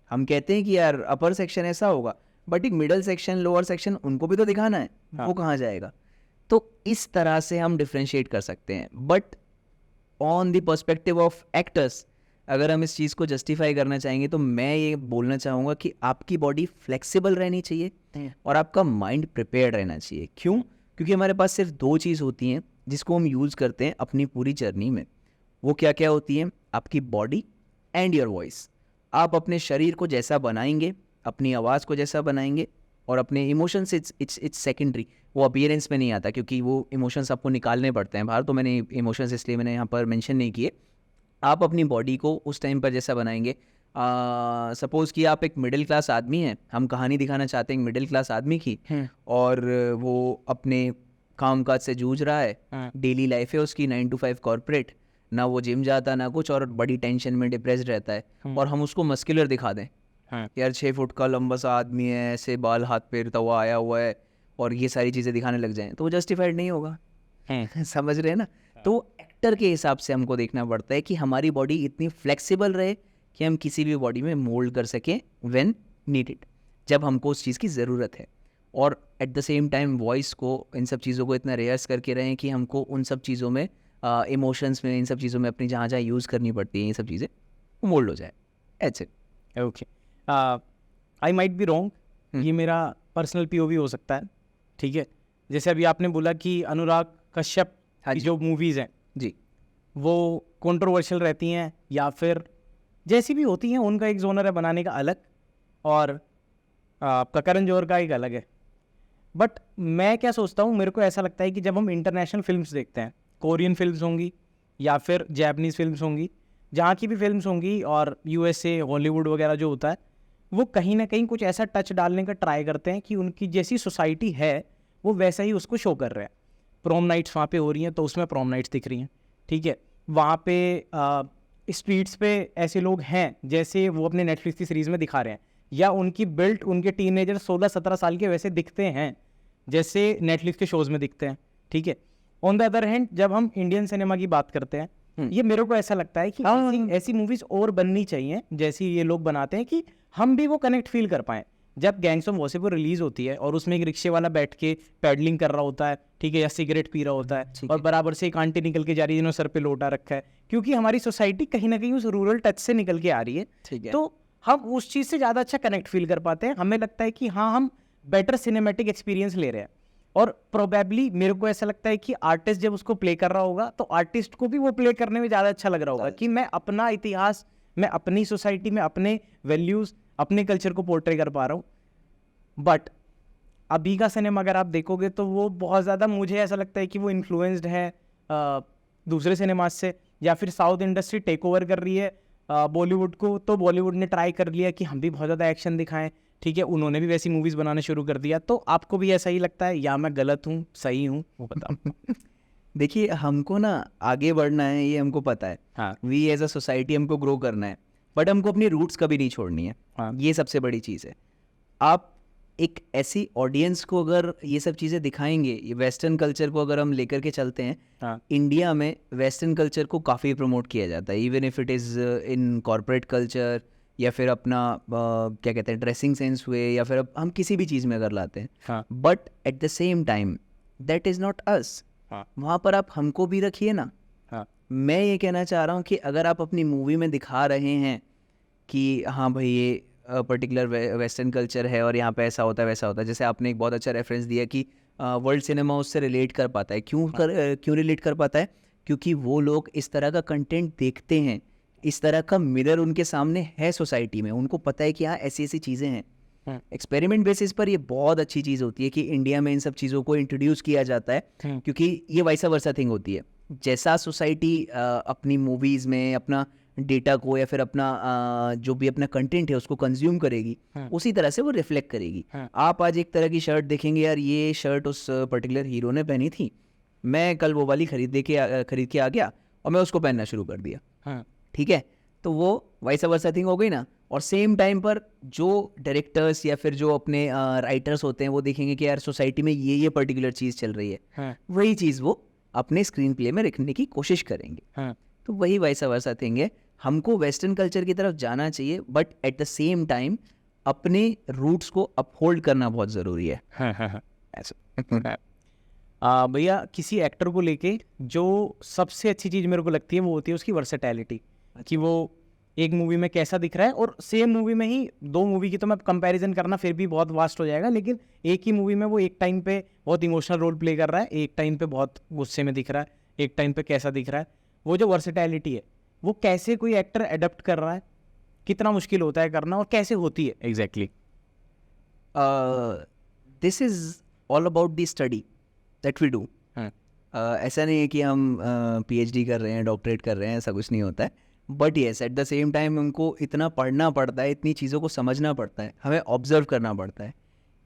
हम कहते हैं कि यार अपर सेक्शन ऐसा होगा, बट एक मिडल सेक्शन लोअर सेक्शन उनको भी तो दिखाना है, वो कहाँ जाएगा? तो इस तरह से हम डिफ्रेंशिएट कर सकते हैं। But on the perspective of actors, अगर हम इस चीज़ को जस्टिफाई करना चाहेंगे तो मैं ये बोलना चाहूँगा कि आपकी बॉडी फ्लेक्सिबल रहनी चाहिए और आपका माइंड प्रिपेयर्ड रहना चाहिए। क्यों? क्योंकि हमारे पास सिर्फ 2 चीज़ होती हैं जिसको हम यूज़ करते हैं अपनी पूरी जर्नी में। वो क्या क्या होती हैं? आपकी बॉडी एंड योर वॉइस। आप अपने शरीर को जैसा बनाएंगे, अपनी आवाज़ को जैसा बनाएंगे और अपने इमोशंस इट्स सेकेंडरी, वो अपीयरेंस में नहीं आता क्योंकि वो इमोशंस आपको निकालने पड़ते हैं बाहर। तो मैंने इमोशंस इसलिए मैंने यहाँ पर मेंशन नहीं किए। आप अपनी बॉडी को उस टाइम पर जैसा बनाएंगे, सपोज़ कि आप एक मिडिल क्लास आदमी हैं, हम कहानी दिखाना चाहते हैं एक मिडिल क्लास आदमी की, और वो अपने काम काज से जूझ रहा है, डेली लाइफ है उसकी 9 to 5 कॉर्पोरेट, ना वो जिम जाता ना कुछ, और बड़ी टेंशन में डिप्रेस्ड रहता है, और हम उसको मस्कुलर दिखा दें, यार 6 फुट का लंबा सा आदमी है, ऐसे बाल हाथ फेरता हुआ आया हुआ है, और ये सारी चीज़ें दिखाने लग जाएं, तो वो जस्टिफाइड नहीं होगा। समझ रहे हैं ना? तो एक्टर के हिसाब से हमको देखना पड़ता है कि हमारी बॉडी इतनी फ्लेक्सिबल रहे कि हम किसी भी बॉडी में मोल्ड कर सकें व्हेन नीडेड, जब हमको उस चीज़ की ज़रूरत है, और eight the same time voice को, इन सब चीज़ों को इतना रिहर्स करके रहें कि हमको उन सब चीज़ों में, इमोशंस में, इन सब चीज़ों में अपनी जहाँ जहाँ यूज़ करनी पड़ती है ये सब चीज़ें, वो मोल्ड हो जाए। It's it. Okay, I might be wrong, ये मेरा पर्सनल पीओवी हो सकता है, ठीक है। जैसे अभी आपने बोला कि अनुराग कश्यप की जो मूवीज़ हैं जी, वो कंट्रोवर्शियल रहती हैं या फिर जैसी भी होती हैं, उनका एक जोनर है बनाने का अलग, और आपका करण जौहर का एक अलग है। बट मैं क्या सोचता हूँ, मेरे को ऐसा लगता है कि जब हम इंटरनेशनल फिल्म्स देखते हैं, कोरियन फिल्म्स होंगी या फिर जैपनीज़ फिल्म्स होंगी, जहाँ की भी फिल्म्स होंगी, और यूएसए, हॉलीवुड वगैरह जो होता है, वो कहीं ना कहीं कुछ ऐसा टच डालने का ट्राई करते हैं कि उनकी जैसी सोसाइटी है वो वैसा ही उसको शो कर रहे हैं। प्रोम नाइट्स वहाँ पे हो रही हैं तो उसमें प्रोम नाइट्स दिख रही हैं, ठीक है। वहाँ पे स्ट्रीट्स पे ऐसे लोग हैं जैसे वो अपने नेटफ्लिक्स की सीरीज़ में दिखा रहे हैं, या उनकी बिल्ट, उनके टीनेजर 16-17 साल के वैसे दिखते हैं जैसे नेटफ्लिक्स के शोज़ में दिखते हैं, ठीक है। ऑन द अदर हैंड जब हम इंडियन सिनेमा की बात करते हैं, ये मेरे को ऐसा लगता है कि ऐसी मूवीज़ और बननी चाहिए जैसी ये लोग बनाते हैं, कि हम भी वो कनेक्ट फील कर पाएँ। जब गैंग्स ऑफ वासेपुर रिलीज होती है और उसमें एक रिक्शे वाला बैठ के पैडलिंग कर रहा होता है, ठीक है, या सिगरेट पी रहा होता है, और बराबर से एक आंटी निकल के जा रही है जिन्होंने सर पे लोटा रखा है, क्योंकि हमारी सोसाइटी कहीं ना कहीं उस रूरल टच से निकल के आ रही है, ठीक है। तो हम उस चीज़ से ज़्यादा अच्छा कनेक्ट फील कर पाते हैं। हमें लगता है कि हाँ, हम बेटर सिनेमैटिक एक्सपीरियंस ले रहे हैं, और प्रोबेबली मेरे को ऐसा लगता है कि आर्टिस्ट जब उसको प्ले कर रहा होगा तो आर्टिस्ट को भी वो प्ले करने में ज़्यादा अच्छा लग रहा होगा कि मैं अपना इतिहास, मैं अपनी सोसाइटी में अपने वैल्यूज़, अपने कल्चर को पोर्ट्रे कर पा रहा हूँ। बट अभी का सिनेमा अगर आप देखोगे तो वो बहुत ज़्यादा, मुझे ऐसा लगता है कि वो इन्फ्लुएंस्ड है दूसरे सिनेमाज से, या फिर साउथ इंडस्ट्री टेक ओवर कर रही है बॉलीवुड को। तो बॉलीवुड ने ट्राई कर लिया कि हम भी बहुत ज़्यादा एक्शन दिखाएं, ठीक है, उन्होंने भी वैसी मूवीज़ बनाना शुरू कर दिया। तो आपको भी ऐसा ही लगता है, या मैं गलत हूँ, सही हूँ, वो बताओ। देखिए, हमको ना आगे बढ़ना है, ये हमको पता है। हाँ, वी एज अ सोसाइटी हमको ग्रो करना है, बट हमको अपनी रूट्स कभी नहीं छोड़नी है। हाँ, ये सबसे बड़ी चीज़ है। आप एक ऐसी ऑडियंस को अगर ये सब चीज़ें दिखाएंगे, ये वेस्टर्न कल्चर को अगर हम लेकर के चलते हैं, हाँ, इंडिया में वेस्टर्न कल्चर को काफ़ी प्रमोट किया जाता है, even if it is in corporate culture, या फिर अपना क्या कहते हैं, ड्रेसिंग सेंस हुए, या फिर हम किसी भी चीज़ में अगर लाते हैं, हाँ, but at the same time that is not us. हाँ, वहाँ पर आप हमको भी रखिए ना। हाँ, मैं ये कहना चाह रहा हूँ कि अगर आप अपनी मूवी में दिखा रहे हैं कि हाँ भाई, ये पर्टिकुलर वेस्टर्न कल्चर है और यहाँ पे ऐसा होता है वैसा होता है, जैसे आपने एक बहुत अच्छा रेफरेंस दिया कि वर्ल्ड सिनेमा उससे रिलेट कर पाता है। क्यों रिलेट कर पाता है? क्योंकि वो लोग इस तरह का कंटेंट देखते हैं, इस तरह का मिरर उनके सामने है सोसाइटी में, उनको पता है कि हाँ ऐसी ऐसी चीज़ें हैं। एक्सपेरिमेंट बेसिस पर ये बहुत अच्छी चीज़ होती है कि इंडिया में इन सब चीज़ों को इंट्रोड्यूस किया जाता है, क्योंकि ये वैसा वर्सा थिंग होती है। जैसा सोसाइटी अपनी मूवीज़ में अपना डेटा को, या फिर अपना जो भी अपना कंटेंट है उसको कंज्यूम करेगी, उसी तरह से वो रिफ्लेक्ट करेगी। आप आज एक तरह की शर्ट देखेंगे, यार ये शर्ट उस पर्टिकुलर हीरो ने पहनी थी, मैं कल वो वाली खरीद के आ गया और मैं उसको पहनना शुरू कर दिया, ठीक है, तो वो वैसा वर्सा थिंग हो गई ना। और सेम टाइम पर जो डायरेक्टर्स या फिर जो अपने राइटर्स होते हैं, वो देखेंगे कि यार सोसाइटी में ये पर्टिकुलर चीज़ चल रही है, वही चीज़ वो अपने स्क्रीन प्ले में रखने की कोशिश करेंगे। तो वही वैसा वर्सा थिंग है। हमको वेस्टर्न कल्चर की तरफ जाना चाहिए, but at the same time अपने रूट्स को अपहोल्ड करना बहुत ज़रूरी है। ऐसा भैया, किसी एक्टर को लेके जो सबसे अच्छी चीज़ मेरे को लगती है वो होती है उसकी वर्सेटैलिटी, कि वो एक मूवी में कैसा दिख रहा है, और सेम मूवी में ही 2 मूवी की तो मैं कंपैरिजन करना फिर भी बहुत वास्ट हो जाएगा, लेकिन एक ही मूवी में वो एक टाइम पे बहुत इमोशनल रोल प्ले कर रहा है, एक टाइम पे बहुत गुस्से में दिख रहा है, एक टाइम पे कैसा दिख रहा है, वो जो वर्सेटैलिटी है वो कैसे कोई एक्टर एडप्ट कर रहा है, कितना मुश्किल होता है करना, और कैसे होती है exactly. This is all about the study that we do. ऐसा नहीं है कि हम PhD कर रहे हैं, डॉक्टरेट कर रहे हैं, ऐसा कुछ नहीं होता है। But yes, eight the same time हमको इतना पढ़ना पड़ता है, इतनी चीज़ों को समझना पड़ता है, हमें ऑब्जर्व करना पड़ता है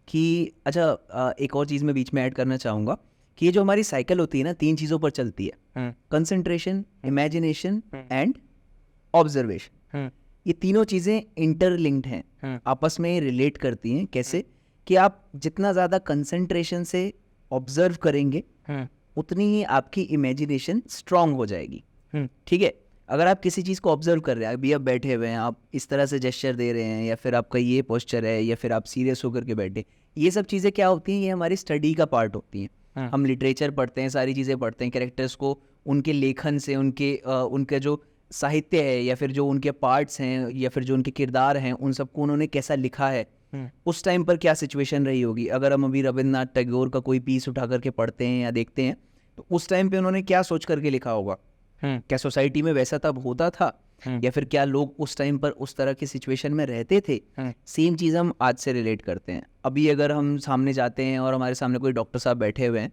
कि अच्छा, एक और चीज़ मैं बीच में ऐड करना चाहूँगा कि ये जो हमारी साइकिल होती है ना, 3 चीज़ों पर चलती है, कंसंट्रेशन, इमेजिनेशन एंड ऑब्जर्वेशन। ये तीनों चीज़ें इंटरलिंक्ड हैं, आपस में रिलेट करती हैं। कैसे कि आप जितना ज़्यादा कंसंट्रेशन से ऑब्जर्व करेंगे उतनी ही आपकी इमेजिनेशन स्ट्रांग हो जाएगी। ठीक है, अगर आप किसी चीज़ को ऑब्जर्व कर रहे हैं, अभी आप बैठे हुए हैं, आप इस तरह से जेस्चर दे रहे हैं, या फिर आपका ये पोस्चर है, या फिर आप सीरियस होकर के बैठे, ये सब चीज़ें क्या होती हैं, ये हमारी स्टडी का पार्ट होती हैं। हम लिटरेचर पढ़ते हैं, सारी चीज़ें पढ़ते हैं, कैरेक्टर्स को उनके लेखन से, उनके जो साहित्य है, या फिर जो उनके पार्ट्स हैं, या फिर जो उनके किरदार हैं, उन सबको उन्होंने कैसा लिखा है, उस टाइम पर क्या सिचुएशन रही होगी। अगर हम अभी रविन्द्रनाथ टैगोर का कोई पीस उठा करके पढ़ते हैं या देखते हैं, तो उस टाइम पे उन्होंने क्या सोच करके लिखा होगा, क्या सोसाइटी में वैसा तब होता था, या फिर क्या लोग उस टाइम पर उस तरह की सिचुएशन में रहते थे। सेम चीज़ हम आज से रिलेट करते हैं। अभी अगर हम सामने जाते हैं और हमारे सामने कोई डॉक्टर साहब बैठे हुए हैं,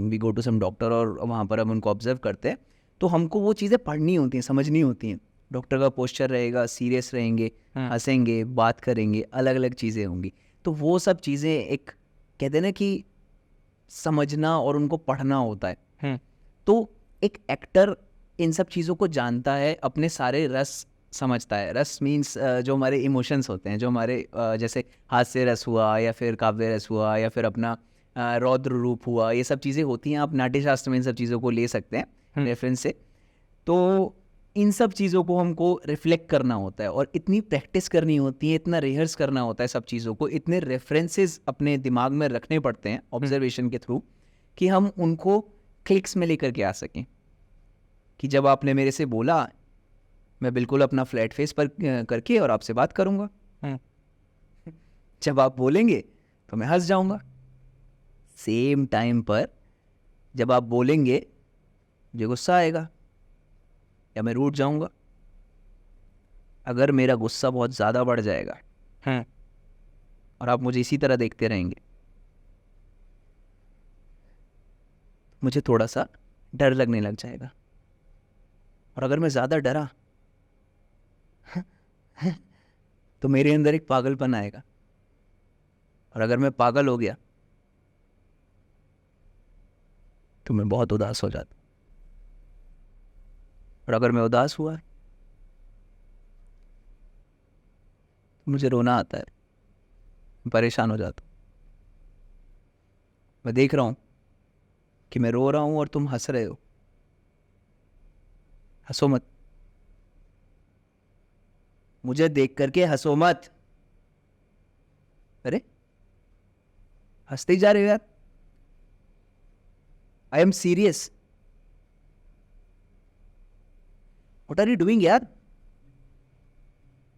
we go to some doctor, और वहाँ पर हम उनको ऑब्जर्व करते हैं, तो हमको वो चीज़ें पढ़नी होती हैं, समझनी होती हैं। डॉक्टर का पोस्चर रहेगा, सीरियस रहेंगे, हंसेंगे, बात करेंगे, अलग अलग चीज़ें होंगी। तो वो सब चीज़ें एक कहते हैं ना कि समझना और उनको पढ़ना होता है। तो एक एक्टर इन सब चीज़ों को जानता है, अपने सारे रस समझता है। रस मीन्स जो हमारे इमोशंस होते हैं, जो हमारे जैसे हास्य रस हुआ, या फिर काव्य रस हुआ, या फिर अपना रौद्र रूप हुआ, ये सब चीज़ें होती हैं। आप नाट्यशास्त्र में इन सब चीज़ों को ले सकते हैं रेफरेंस से। तो इन सब चीज़ों को हमको रिफ्लेक्ट करना होता है, और इतनी प्रैक्टिस करनी होती है, इतना रिहर्स करना होता है सब चीज़ों को, इतने रेफरेंसेस अपने दिमाग में रखने पड़ते हैं ऑब्जर्वेशन के थ्रू, कि हम उनको क्लिक्स में लेकर के आ सकें। कि जब आपने मेरे से बोला, मैं बिल्कुल अपना फ्लैट फेस पर करके और आपसे बात करूँगा। जब आप बोलेंगे तो मैं हंस जाऊँगा। सेम टाइम पर जब आप बोलेंगे मुझे गुस्सा आएगा, या मैं रूठ जाऊँगा। अगर मेरा गुस्सा बहुत ज़्यादा बढ़ जाएगा और आप मुझे इसी तरह देखते रहेंगे, मुझे थोड़ा सा डर लगने लग जाएगा। और अगर मैं ज़्यादा डरा तो मेरे अंदर एक पागलपन आएगा। और अगर मैं पागल हो गया तो मैं बहुत उदास हो जाता। और अगर मैं उदास हुआ तो मुझे रोना आता है, परेशान हो जाता। मैं देख रहा हूँ कि मैं रो रहा हूँ और तुम हंस रहे हो, हंसो मत। मुझे देख करके हंसो मत। अरे हंसते ही जा रहे हो यार, I am serious. What are you doing यार?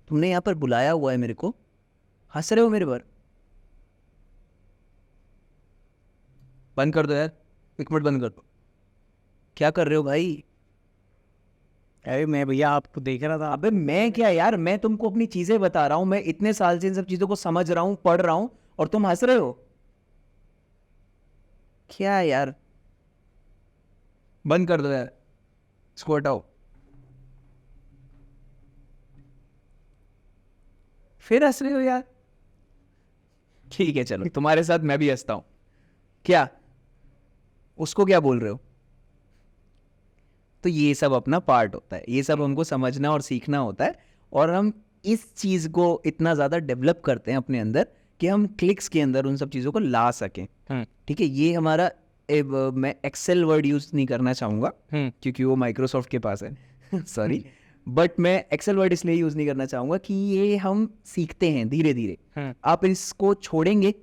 तुमने यहां पर बुलाया हुआ है मेरे को, हंस रहे हो मेरे पर। बंद कर दो यार, 1 मिनट बंद कर दो। क्या कर रहे हो भाई? अरे मैं भैया आपको देख रहा था। अबे मैं क्या यार, मैं तुमको अपनी चीजें बता रहा हूं, मैं इतने साल से इन सब चीजों को समझ रहा हूं, पढ़ रहा हूं, और तुम हंस रहे हो। क्या यार, बंद कर दो यार, इसको हटाओ। फिर हंस रहे हो यार? ठीक है चलो, तुम्हारे साथ मैं भी हंसता हूं। क्या उसको क्या बोल रहे हो? तो ये सब अपना पार्ट होता है, ये सब हमको समझना और सीखना होता है। और हम इस चीज़ को इतना ज़्यादा डेवलप करते हैं अपने अंदर कि हम क्लिक्स के अंदर उन सब चीज़ों को ला सकें। ठीक है, ये हमारा मैं एक्सेल वर्ड यूज़ नहीं करना चाहूँगा क्योंकि वो माइक्रोसॉफ्ट के पास है सॉरी, बट मैं एक्सेल वर्ड इसलिए यूज़ नहीं करना चाहूँगा कि ये हम सीखते हैं धीरे धीरे। आप इसको छोड़ेंगे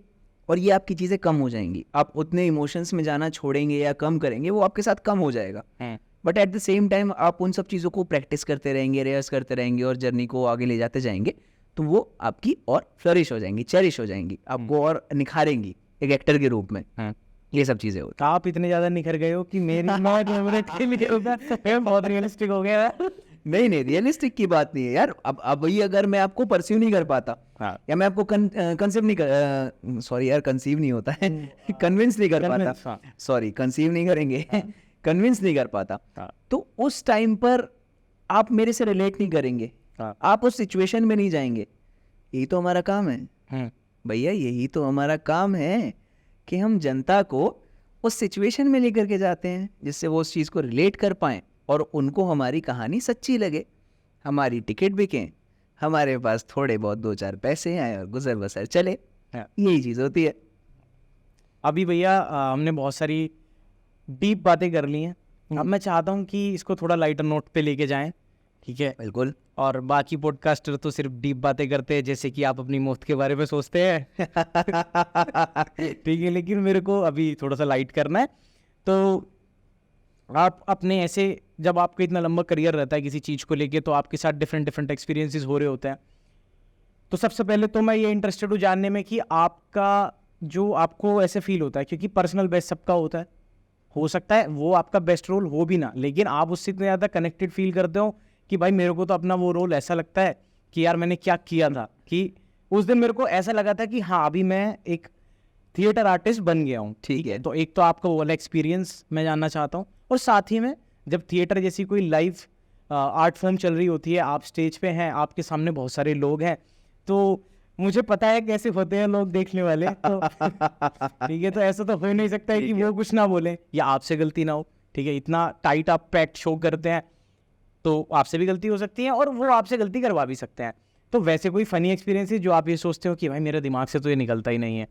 और ये आपकी चीज़ें कम हो जाएंगी। आप उतने इमोशंस में जाना छोड़ेंगे या कम करेंगे, वो आपके साथ कम हो जाएगा। But at the same time आप उन सब चीज़ों को प्रैक्टिस करते रहेंगे, रिहर्स करते रहेंगे और जर्नी को आगे ले जाते जाएंगे, तो वो आपकी और फ्लरिश हो जाएंगी, चेरिश हो जाएंगी, आपको और निखारेंगी एक एक्टर के रूप में। ये सब चीज़ें होती आप इतने ज़्यादा निखर गए हो कि मेरी बहुत रियलिस्टिक हो गया है। नहीं, रियलिस्टिक की बात नहीं है यार। अब वही अगर मैं आपको परस्यू नहीं कर पाता, या मैं आपको कंसीव नहीं कर, सॉरी यार, कंसीव नहीं होता है, कन्विंस नहीं कर पाता, सॉरी कंसीव नहीं करेंगे, कन्विंस नहीं कर पाता, तो उस टाइम पर आप मेरे से रिलेट नहीं करेंगे, आप उस सिचुएशन में नहीं जाएंगे। यही तो हमारा काम है भैया, यही तो हमारा काम है कि हम जनता को उस सिचुएशन में लेकर के जाते हैं जिससे वो उस चीज़ को रिलेट कर पाएं और उनको हमारी कहानी सच्ची लगे, हमारी टिकट बिकें, हमारे पास थोड़े बहुत 2-4 पैसे आए और गुजर बसर चले। यही चीज़ होती है। अभी भैया हमने बहुत सारी डीप बातें कर ली हैं, अब मैं चाहता हूँ कि इसको थोड़ा लाइटर नोट पे लेके जाएं, ठीक है? बिल्कुल। और बाकी पॉडकास्टर तो सिर्फ डीप बातें करते हैं, जैसे कि आप अपनी मौत के बारे में सोचते हैं ठीक है, लेकिन मेरे को अभी थोड़ा सा लाइट करना है। तो आप अपने ऐसे, जब आपका इतना लंबा करियर रहता है किसी चीज़ को लेके, तो आपके साथ डिफरेंट एक्सपीरियंसेस हो रहे होते हैं। तो सबसे पहले तो मैं ये इंटरेस्टेड हूँ जानने में कि आपका जो आपको ऐसे फील होता है, क्योंकि पर्सनल बेस्ट सबका होता है, हो सकता है वो आपका बेस्ट रोल हो भी ना, लेकिन आप उससे इतने ज़्यादा कनेक्टेड फील करते हो कि भाई मेरे को तो अपना वो रोल ऐसा लगता है कि यार मैंने क्या किया था, कि उस दिन मेरे को ऐसा लगा था कि हाँ अभी मैं एक थिएटर आर्टिस्ट बन गया हूँ। ठीक है। तो एक तो आपका वो वाला एक्सपीरियंस मैं जानना चाहता हूँ, और साथ ही में जब थिएटर जैसी कोई लाइव आर्ट फॉर्म चल रही होती है, आप स्टेज पे हैं, आपके सामने बहुत सारे लोग हैं, तो मुझे पता है कैसे होते हैं लोग देखने वाले, तो ठीक है, तो ऐसा तो हो ही नहीं सकता है कि वो कुछ ना बोले या आपसे गलती ना हो, ठीक है? इतना टाइट आप पैक्ट शो करते हैं, तो आपसे भी गलती हो सकती है और वो आपसे गलती करवा भी सकते हैं। तो वैसे कोई फनी एक्सपीरियंस है जो आप ये सोचते हो कि भाई मेरे दिमाग से तो ये निकलता ही नहीं है,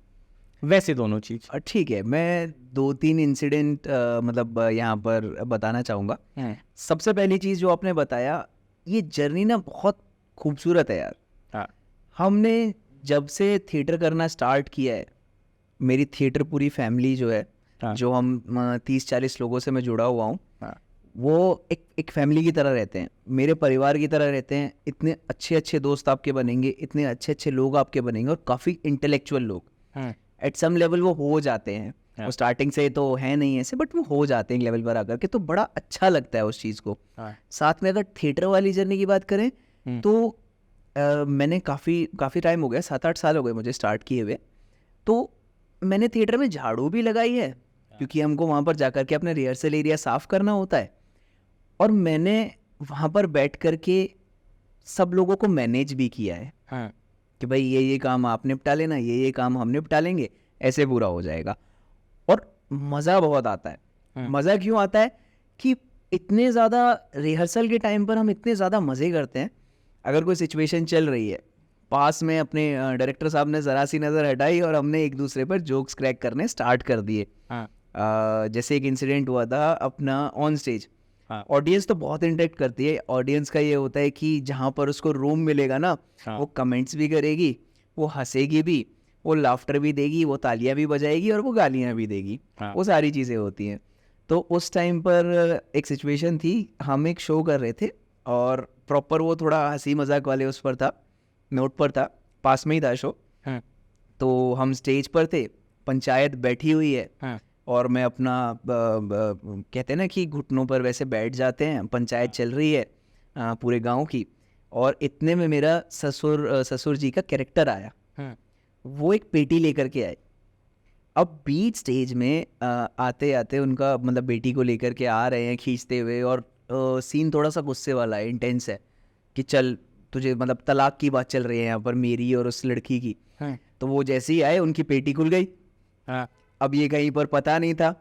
वैसे दोनों चीज़? ठीक है, मैं 2-3 इंसिडेंट मतलब यहाँ पर बताना चाहूँगा। सबसे पहली चीज़ जो आपने बताया, ये जर्नी ना बहुत खूबसूरत है यार। हमने जब से थिएटर करना स्टार्ट किया है, मेरी थिएटर पूरी फैमिली जो है, जो हम 30-40 लोगों से मैं जुड़ा हुआ हूँ, वो एक फैमिली की तरह रहते हैं, मेरे परिवार की तरह रहते हैं। इतने अच्छे दोस्त आपके बनेंगे, इतने अच्छे लोग आपके बनेंगे, और काफ़ी इंटेलेक्चुअल लोग एट सम लेवल वो हो जाते हैं। वो स्टार्टिंग से तो है नहीं ऐसे, बट वो हो जाते हैं लेवल पर आकर के, तो बड़ा अच्छा लगता है उस चीज़ को। साथ में अगर थिएटर वाली जर्नी की बात करें तो मैंने काफ़ी टाइम हो गया, 7-8 साल हो गए मुझे स्टार्ट किए हुए। तो मैंने थिएटर में झाड़ू भी लगाई है, क्योंकि हमको वहाँ पर जाकर के अपना रिहर्सल एरिया साफ़ करना होता है, और मैंने वहाँ पर बैठ कर के सब लोगों को मैनेज भी किया है कि भाई ये काम आप निपटा लेना, ये काम हम निपटा लेंगे, ऐसे पूरा हो जाएगा। और मज़ा बहुत आता है। मज़ा क्यों आता है कि इतने ज़्यादा रिहर्सल के टाइम पर हम इतने ज़्यादा मज़े करते हैं। अगर कोई सिचुएशन चल रही है पास में, अपने डायरेक्टर साहब ने ज़रा सी नज़र हटाई और हमने एक दूसरे पर जोक्स क्रैक करने स्टार्ट कर दिए। जैसे एक इंसिडेंट हुआ था अपना ऑन स्टेज। ऑडियंस तो बहुत इंटरेक्ट करती है। ऑडियंस का ये होता है कि जहाँ पर उसको रूम मिलेगा ना, वो कमेंट्स भी करेगी, वो हंसेगी भी, वो लाफ्टर भी देगी, वो तालियां भी बजाएगी और वो गालियां भी देगी। वो सारी चीज़ें होती हैं। तो उस टाइम पर एक सिचुएशन थी, हम एक शो कर रहे थे और प्रॉपर वो थोड़ा हंसी मजाक वाले उस पर था, नोट पर था, पास में ही था शो। तो हम स्टेज पर थे, पंचायत बैठी हुई है और मैं अपना कहते हैं ना कि घुटनों पर वैसे बैठ जाते हैं, पंचायत चल रही है पूरे गांव की, और इतने में मेरा ससुर जी का कैरेक्टर आया। वो एक पेटी लेकर के आए। अब बीच स्टेज में आते आते उनका मतलब बेटी को लेकर के आ रहे हैं खींचते हुए, और सीन थोड़ा सा गुस्से वाला है, इंटेंस है कि चल तुझे मतलब तलाक की बात चल रही है यहाँ पर मेरी और उस लड़की की। तो वो जैसे ही आए उनकी पेटी खुल गई। अब ये कहीं पर पता नहीं था।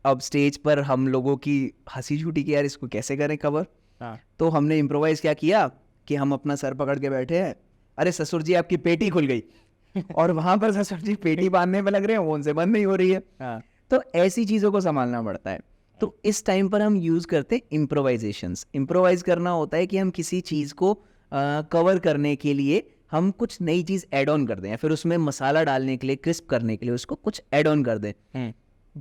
अब स्टेज पर हम लोगों की हंसी छूटी कि यार इसको कैसे करें कवर। तो हमने इम्प्रोवाइज क्या किया कि हम अपना सर पकड़ के बैठे हैं, अरे ससुर जी आपकी पेटी खुल गई और वहां पर ससुर जी पेटी बांधने में लग रहे हैं, वो उनसे बंद नहीं हो रही है। तो ऐसी चीज़ों को संभालना पड़ता है। तो इस टाइम पर हम यूज़ करते हैं इम्प्रोवाइजेशंस। इम्प्रोवाइज करना होता है कि हम किसी चीज़ को कवर करने के लिए हम कुछ नई चीज़ ऐड ऑन कर दें, या फिर उसमें मसाला डालने के लिए, क्रिस्प करने के लिए उसको कुछ ऐड ऑन कर दें।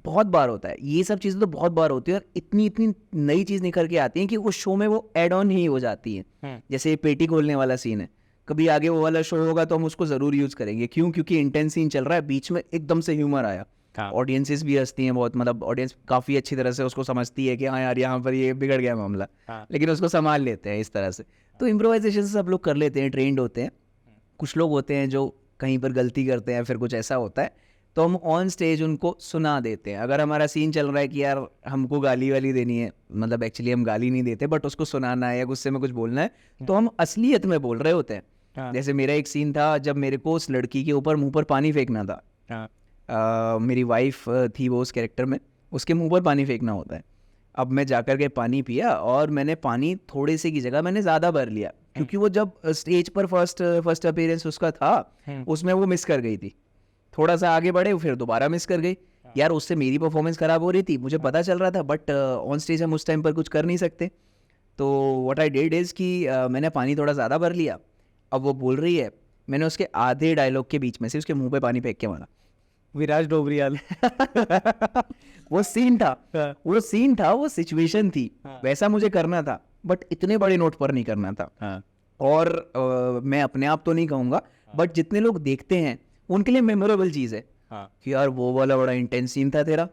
बहुत बार होता है, ये सब चीज़ें तो बहुत बार होती है और इतनी इतनी नई चीज़ निकल के आती है कि उस शो में वो एड ऑन ही हो जाती है। जैसे पेटी खोलने वाला सीन है, कभी आगे वो वाला शो होगा तो हम उसको ज़रूर यूज़ करेंगे। क्यों? क्योंकि इंटेंस सीन चल रहा है, बीच में एकदम से ह्यूमर आया, ऑडियंसेस भी हंसती हैं बहुत, मतलब ऑडियंस काफ़ी अच्छी तरह से उसको समझती है कि हाँ यार यहाँ पर ये बिगड़ गया मामला, लेकिन उसको संभाल लेते हैं इस तरह से। तो इम्प्रोवाइजेशन सब लोग कर लेते हैं, ट्रेंड होते हैं। कुछ लोग होते हैं जो कहीं पर गलती करते हैं, फिर कुछ ऐसा होता है तो हम ऑन स्टेज उनको सुना देते हैं। अगर हमारा सीन चल रहा है कि यार हमको गाली वाली देनी है, मतलब एक्चुअली हम गाली नहीं देते बट उसको सुनाना है या गुस्से में कुछ बोलना है, तो हम असलियत में बोल रहे होते हैं। जैसे मेरा एक सीन था जब मेरे को उस लड़की के ऊपर मुंह पर पानी फेंकना था। मेरी वाइफ थी वो उस कैरेक्टर में, उसके मुंह पर पानी फेंकना होता है। अब मैं जाकर के पानी पिया और मैंने पानी थोड़े से की जगह मैंने ज़्यादा भर लिया, क्योंकि वो जब स्टेज पर फर्स्ट अपीयरेंस उसका था उसमें वो मिस कर गई थी। थोड़ा सा आगे बढ़े फिर दोबारा मिस कर गई। यार उससे मेरी परफॉर्मेंस ख़राब हो रही थी, मुझे पता चल रहा था, बट ऑन स्टेज हम उस टाइम पर कुछ कर नहीं सकते। तो व्हाट आई डिड इज़ कि मैंने पानी थोड़ा ज़्यादा भर लिया। अब वो बोल रही है, मैंने उसके आधे डायलॉग के बीच में से उसके मुंह पे पानी फेंक के मारा। विराज डोबरियाल। वो सीन था, वो सिचुएशन थी, वैसा मुझे करना था, बट इतने बड़े नोट पर नहीं करना था। और मैं अपने आप तो नहीं कहूँगा, बट जितने लोग देखते हैं उनके लिए मेमोरेबल चीज़ है कि यार वो वाला बड़ा इंटेंस सीन था तेरा,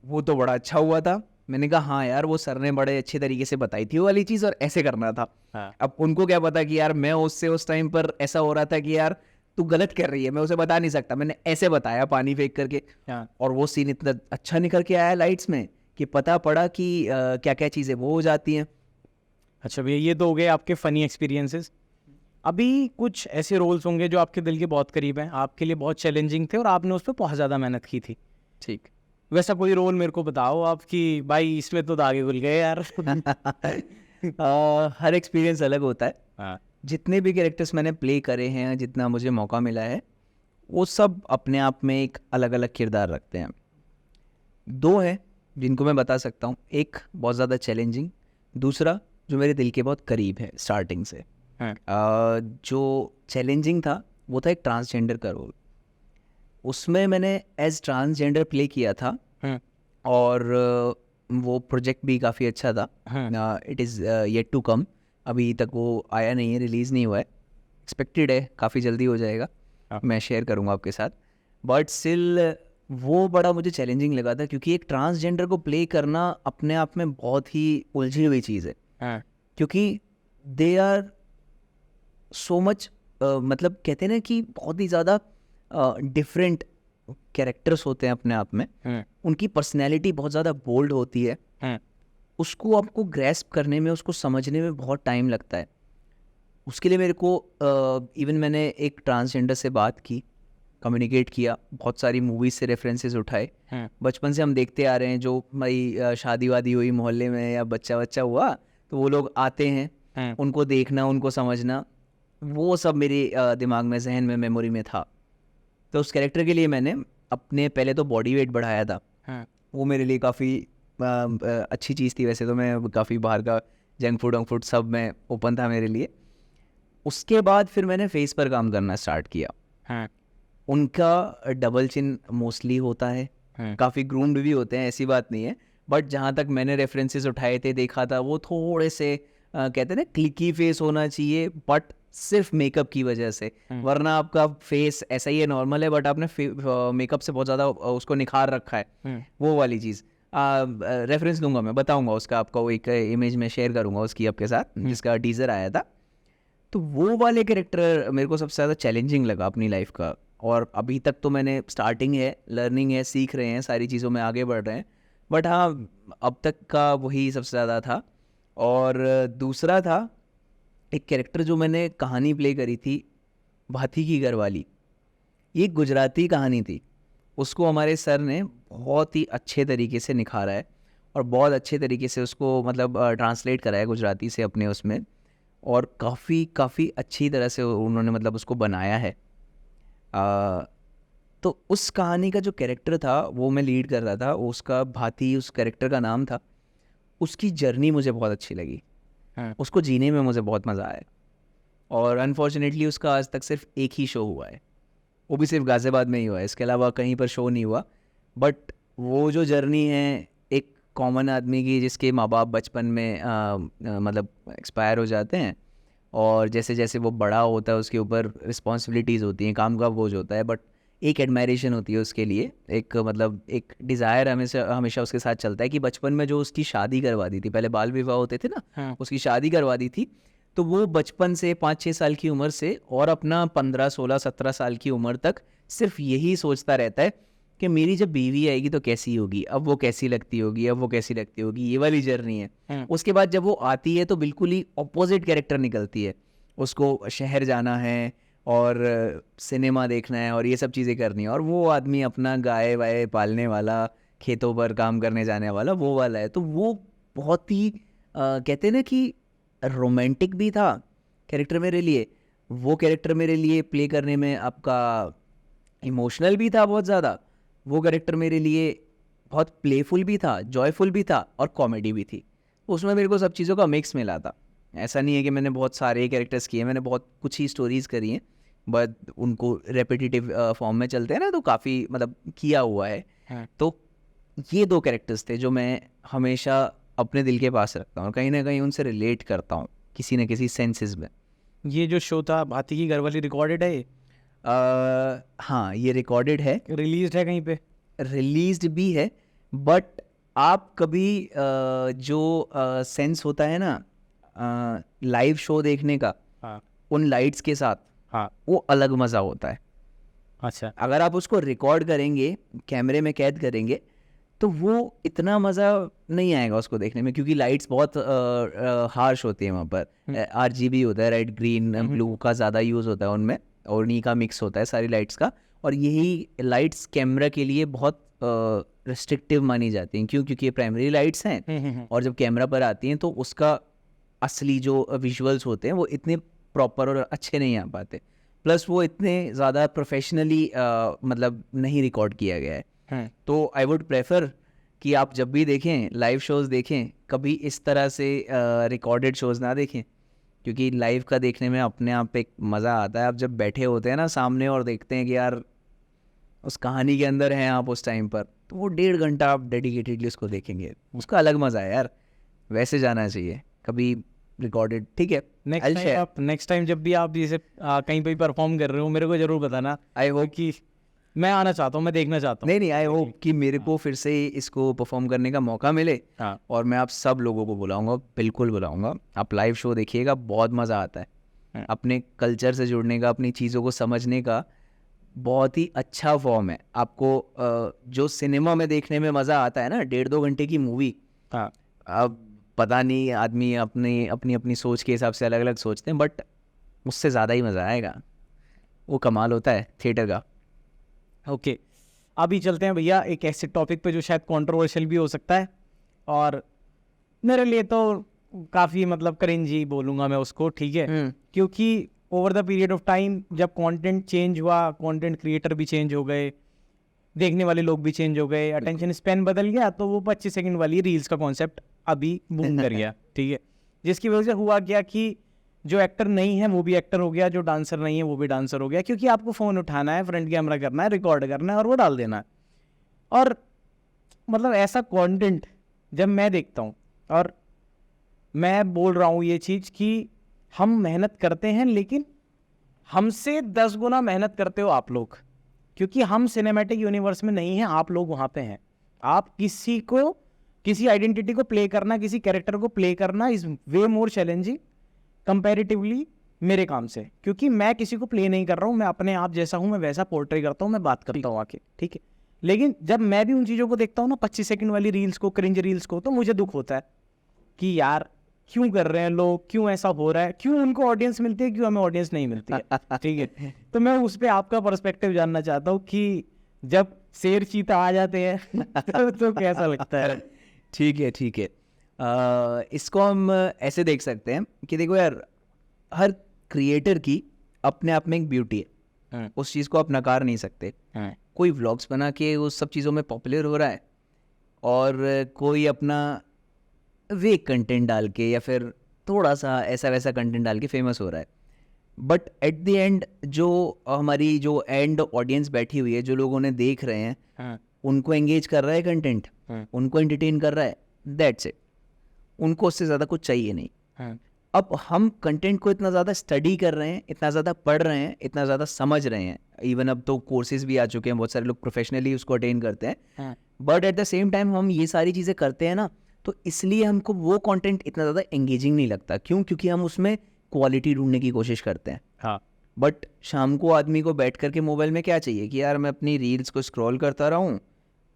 वो तो बड़ा अच्छा हुआ था। मैंने कहा हाँ यार वो सर ने बड़े अच्छे तरीके से बताई थी वो वाली चीज़ और ऐसे करना था। अब उनको क्या पता कि यार मैं उससे उस टाइम पर ऐसा हो रहा था कि यार तू गलत कर रही है, मैं उसे बता नहीं सकता, मैंने ऐसे बताया पानी फेंक करके। और वो सीन इतना अच्छा निकल के आया लाइट्स में कि पता पड़ा कि क्या क्या चीज़ें वो हो जाती हैं। अच्छा भैया, ये तो हो गए आपके फ़नी एक्सपीरियंसेस। अभी कुछ ऐसे रोल्स होंगे जो आपके दिल के बहुत करीब हैं, आपके लिए बहुत चैलेंजिंग थे और आपने उस पर बहुत ज़्यादा मेहनत की थी। ठीक, वैसा कोई रोल मेरे को बताओ आप कि भाई इसमें तो दागे खुल गए यार। हर एक्सपीरियंस अलग होता है। जितने भी कैरेक्टर्स मैंने प्ले करे हैं, जितना मुझे मौका मिला है, वो सब अपने आप में एक अलग अलग किरदार रखते हैं। दो हैं जिनको मैं बता सकता हूँ, एक बहुत ज़्यादा चैलेंजिंग, दूसरा जो मेरे दिल के बहुत करीब है स्टार्टिंग से। जो चैलेंजिंग था वो था एक ट्रांसजेंडर का रोल। उसमें मैंने एज ट्रांसजेंडर प्ले किया था और वो प्रोजेक्ट भी काफ़ी अच्छा था। It is yet to come, अभी तक वो आया नहीं है, रिलीज़ नहीं हुआ है, एक्सपेक्टेड है काफ़ी जल्दी हो जाएगा, मैं शेयर करूँगा आपके साथ। बट स्टिल वो बड़ा मुझे चैलेंजिंग लगा था, क्योंकि एक ट्रांसजेंडर को प्ले करना अपने आप में बहुत ही उलझी हुई चीज़ है। क्योंकि दे आर सो मच, मतलब कहते हैं ना कि बहुत ही ज़्यादा डिफरेंट कैरेक्टर्स होते हैं अपने आप में। उनकी पर्सनैलिटी बहुत ज़्यादा बोल्ड होती है। उसको आपको ग्रैस्प करने में, उसको समझने में बहुत टाइम लगता है। उसके लिए मेरे को इवन मैंने एक ट्रांसजेंडर से बात की, कम्युनिकेट किया, बहुत सारी मूवीज़ से रेफरेंसेस उठाए। बचपन से हम देखते आ रहे हैं, जो भाई शादी वादी हुई मोहल्ले में या बच्चा बच्चा हुआ तो वो लोग आते हैं, उनको देखना, उनको समझना, वो सब मेरे दिमाग में, जहन में, मेमोरी में था। तो उस कैरेक्टर के लिए मैंने अपने पहले तो बॉडी वेट बढ़ाया था। वो मेरे लिए काफ़ी अच्छी चीज़ थी। वैसे तो मैं काफ़ी बाहर का जंक फूड वंक फूड सब में ओपन था मेरे लिए। उसके बाद फिर मैंने फेस पर काम करना स्टार्ट किया। उनका डबल चिन मोस्टली होता है, काफ़ी ग्रूम्ड भी होते हैं, ऐसी बात नहीं है, बट जहाँ तक मैंने रेफरेंसेस उठाए थे, देखा था, वो थोड़े से कहते हैं ना क्लिकी फेस होना चाहिए, बट सिर्फ मेकअप की वजह से, वरना आपका फेस ऐसा ही है, नॉर्मल है, बट आपने मेकअप से बहुत ज़्यादा उसको निखार रखा है, वो वाली चीज़। रेफरेंस दूंगा, मैं बताऊंगा उसका, आपको एक इमेज में शेयर करूंगा उसकी आपके साथ, जिसका टीज़र आया था। तो वो वाले कैरेक्टर मेरे को सबसे ज़्यादा चैलेंजिंग लगा अपनी लाइफ का। और अभी तक तो मैंने स्टार्टिंग है, लर्निंग है, सीख रहे हैं, सारी चीज़ों में आगे बढ़ रहे हैं, बट हाँ अब तक का वही सबसे ज़्यादा था। और दूसरा था एक कैरेक्टर जो मैंने कहानी प्ले करी थी, भाथी की घरवाली। ये गुजराती कहानी थी, उसको हमारे सर ने बहुत ही अच्छे तरीके से निखारा है और बहुत अच्छे तरीके से उसको मतलब ट्रांसलेट करा है गुजराती से अपने उसमें, और काफ़ी अच्छी तरह से उन्होंने मतलब उसको बनाया है। तो उस कहानी का जो कैरेक्टर था वो मैं लीड कर रहा था, उसका भाती उस कैरेक्टर का नाम था। उसकी जर्नी मुझे बहुत अच्छी लगी, उसको जीने में मुझे बहुत मज़ा आया। और अनफॉर्चुनेटली उसका आज तक सिर्फ एक ही शो हुआ है, वो भी सिर्फ गाज़ियाबाद में ही हुआ है, इसके अलावा कहीं पर शो नहीं हुआ। बट वो जो जर्नी है एक कॉमन आदमी की, जिसके माँ बाप बचपन में मतलब एक्सपायर हो जाते हैं, और जैसे जैसे वो बड़ा होता है उसके ऊपर रिस्पॉन्सिबिलिटीज़ होती हैं, काम का बोझ होता है, बट एक एडमायरेशन होती है उसके लिए, एक मतलब एक डिज़ायर हमेशा हमेशा उसके साथ चलता है कि बचपन में जो उसकी शादी करवा दी थी, पहले बाल विवाह होते थे ना, उसकी शादी करवा दी थी, तो वो बचपन से 5-6 साल की उम्र से और अपना 15, 16, 17 साल की उम्र तक सिर्फ यही सोचता रहता है कि मेरी जब बीवी आएगी तो कैसी होगी, अब वो कैसी लगती होगी, अब वो कैसी लगती होगी, ये वाली जर्नी है। उसके बाद जब वो आती है तो बिल्कुल ही ऑपोजिट कैरेक्टर निकलती है, उसको शहर जाना है और सिनेमा देखना है और ये सब चीज़ें करनी है, और वो आदमी अपना गाय वाय पालने वाला, खेतों पर काम करने जाने वाला, वो वाला है। तो वो बहुत ही कहते हैं ना कि रोमांटिक भी था कैरेक्टर मेरे लिए, वो कैरेक्टर मेरे लिए प्ले करने में आपका इमोशनल भी था बहुत ज़्यादा, वो कैरेक्टर मेरे लिए बहुत प्लेफुल भी था, जॉयफुल भी था, और कॉमेडी भी थी। उसमें मेरे को सब चीज़ों का मिक्स मिला था। ऐसा नहीं है कि मैंने बहुत सारे कैरेक्टर्स किए, मैंने बहुत कुछ ही स्टोरीज़ करी हैं, बट उनको रेपिटेटिव फॉर्म में चलते हैं ना, तो काफ़ी मतलब किया हुआ है। तो ये 2 कैरेक्टर्स थे जो मैं हमेशा अपने दिल के पास रखता हूँ, कहीं ना कहीं उनसे रिलेट करता हूँ किसी न किसी सेंसेस में। ये जो शो था भाती की घरवाली रिकॉर्डेड है, हाँ, ये रिकॉर्डेड है, रिलीज है कहीं पे? रिलीज्ड भी है, बट आप कभी जो सेंस होता है ना लाइव शो देखने का, हाँ उन लाइट्स के साथ, हाँ। वो अलग मज़ा होता है। अच्छा। अगर आप उसको रिकॉर्ड करेंगे, कैमरे में कैद करेंगे, तो वो इतना मज़ा नहीं आएगा उसको देखने में, क्योंकि लाइट्स बहुत हार्श होती है वहाँ पर, आरजीबी होता है, रेड ग्रीन ब्लू का ज़्यादा यूज़ होता है उनमें, और उन्हीं का मिक्स होता है सारी लाइट्स का, और यही लाइट्स कैमरा के लिए बहुत रिस्ट्रिक्टिव मानी जाती हैं। क्यों? क्योंकि ये प्राइमरी लाइट्स हैं, और जब कैमरा पर आती हैं तो उसका असली जो विजुअल्स होते हैं वो इतने प्रॉपर और अच्छे नहीं आ पाते, प्लस वो इतने ज़्यादा प्रोफेशनली मतलब नहीं रिकॉर्ड किया गया है। तो आई वुड प्रेफर कि आप जब भी देखें लाइव शोज़ देखें, कभी इस तरह से रिकॉर्डेड शोज़ ना देखें, क्योंकि लाइव का देखने में अपने आप एक मज़ा आता है। आप जब बैठे होते हैं ना सामने और देखते हैं कि यार उस कहानी के अंदर हैं आप उस टाइम पर, तो वो 1.5 घंटा आप डेडिकेटेडली उसको देखेंगे, उसका अलग मज़ा है यार। वैसे जाना चाहिए कभी रिकॉर्डेड, ठीक है। नेक्स्ट टाइम जब भी आप जैसे कहीं पे परफॉर्म कर रहे हो, मेरे को जरूर बताना। आई होप कि मैं आना चाहता हूँ, मैं देखना चाहता हूँ। नहीं, आई होप कि मेरे को फिर से इसको परफॉर्म करने का मौका मिले, हाँ। और मैं आप सब लोगों को बुलाऊंगा, बिल्कुल बुलाऊंगा। आप लाइव शो देखिएगा, बहुत मज़ा आता है। अपने कल्चर से जुड़ने का, अपनी चीज़ों को समझने का बहुत ही अच्छा फॉर्म है। आपको जो सिनेमा में देखने में मज़ा आता है ना, 1.5-2 घंटे की मूवी, हाँ। अब पता नहीं आदमी अपनी अपनी अपनी सोच के हिसाब से अलग अलग सोचते हैं, बट उससे ज़्यादा ही मज़ा आएगा। वो कमाल होता है थिएटर का। ओके, अभी चलते हैं भैया एक ऐसे टॉपिक पे जो शायद कंट्रोवर्शियल भी हो सकता है, और मेरे लिए तो काफ़ी मतलब क्रिंजी बोलूँगा मैं उसको, ठीक है। क्योंकि over the period of time जब कंटेंट चेंज हुआ, कंटेंट क्रिएटर भी चेंज हो गए, देखने वाले लोग भी चेंज हो गए, अटेंशन स्पैन बदल गया, तो वो 25 सेकंड वाली रील्स का कॉन्सेप्ट अभी बूम कर गया, ठीक है। जिसकी वजह से हुआ क्या कि जो एक्टर नहीं है वो भी एक्टर हो गया, जो डांसर नहीं है वो भी डांसर हो गया, क्योंकि आपको फ़ोन उठाना है, फ्रंट कैमरा करना है, रिकॉर्ड करना है और वो डाल देना है। और मतलब ऐसा कंटेंट जब मैं देखता हूँ, और मैं बोल रहा हूँ ये चीज़ कि हम मेहनत करते हैं, लेकिन हमसे 10 गुना मेहनत करते हो आप लोग, क्योंकि हम सिनेमैटिक यूनिवर्स में नहीं हैं, आप लोग वहाँ पे हैं। आप किसी आइडेंटिटी को प्ले करना, किसी कैरेक्टर को प्ले करना is way more challenging comparatively मेरे काम से, क्योंकि मैं किसी को प्ले नहीं कर रहा हूँ, मैं अपने आप जैसा हूँ मैं वैसा पोर्ट्रे करता हूँ, मैं बात करता हूँ आके, ठीक है। लेकिन जब मैं भी उन चीज़ों को देखता हूँ ना, 25 सेकंड वाली रील्स को, क्रिंज रील्स को, तो मुझे दुख होता है कि यार क्यों कर रहे हैं लोग, क्यों ऐसा हो रहा है, क्यों उनको ऑडियंस मिलती है, क्यों हमें ऑडियंस नहीं मिलती है, ठीक है। तो मैं उस पर आपका पर्सपेक्टिव जानना चाहता हूँ कि जब शेर चीता आ जाते हैं तो कैसा लगता है? ठीक है। इसको हम ऐसे देख सकते हैं कि देखो यार, हर क्रिएटर की अपने आप में एक ब्यूटी है, उस चीज़ को आप नकार नहीं सकते। कोई व्लॉग्स बना के उस सब चीज़ों में पॉपुलर हो रहा है, और कोई अपना वेक कंटेंट डाल के या फिर थोड़ा सा ऐसा वैसा कंटेंट डाल के फेमस हो रहा है। बट एट द एंड जो हमारी जो एंड ऑडियंस बैठी हुई है, जो लोग उन्हें देख रहे हैं, उनको एंगेज कर रहा है कंटेंट, उनको एंटरटेन कर रहा है, दैट्स इट, उनको उससे ज़्यादा कुछ चाहिए नहीं। अब हम कंटेंट को इतना ज़्यादा स्टडी कर रहे हैं, इतना ज़्यादा पढ़ रहे हैं, इतना ज़्यादा समझ रहे हैं, इवन अब तो कोर्सेज भी आ चुके हैं, बहुत सारे लोग प्रोफेशनली उसको अटेन करते हैं, but at the same time हम ये सारी चीज़ें करते हैं ना, तो इसलिए हमको वो कंटेंट इतना ज़्यादा एंगेजिंग नहीं लगता। क्यों? क्योंकि हम उसमें क्वालिटी ढूंढने की कोशिश करते हैं। हाँ, बट शाम को आदमी को बैठ करके मोबाइल में क्या चाहिए कि यार मैं अपनी रील्स को स्क्रॉल करता रहूं,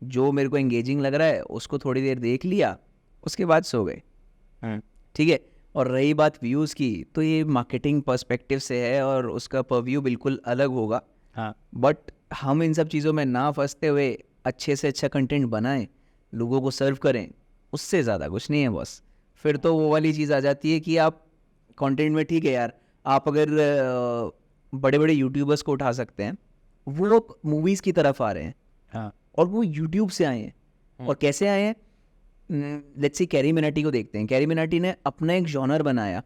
जो मेरे को एंगेजिंग लग रहा है उसको थोड़ी देर देख लिया, उसके बाद सो गए। ठीक है। और रही बात व्यूज़ की, तो ये मार्केटिंग पर्सपेक्टिव से है और उसका परव्यू बिल्कुल अलग होगा। हाँ, बट हम इन सब चीज़ों में ना फंसते हुए अच्छे से अच्छा कंटेंट बनाएं, लोगों को सर्व करें, उससे ज़्यादा कुछ नहीं है बॉस। फिर तो वो वाली चीज़ आ जाती है कि आप कंटेंट में, ठीक है यार, आप अगर बड़े बड़े यूट्यूबर्स को उठा सकते हैं, वो लोग मूवीज़ की तरफ आ रहे हैं। हाँ, और वो यूट्यूब से आए हैं। और कैसे आए हैं? लेट्स सी कैरी मिनाटी को देखते हैं। कैरी मिनाटी ने अपना एक जॉनर बनाया,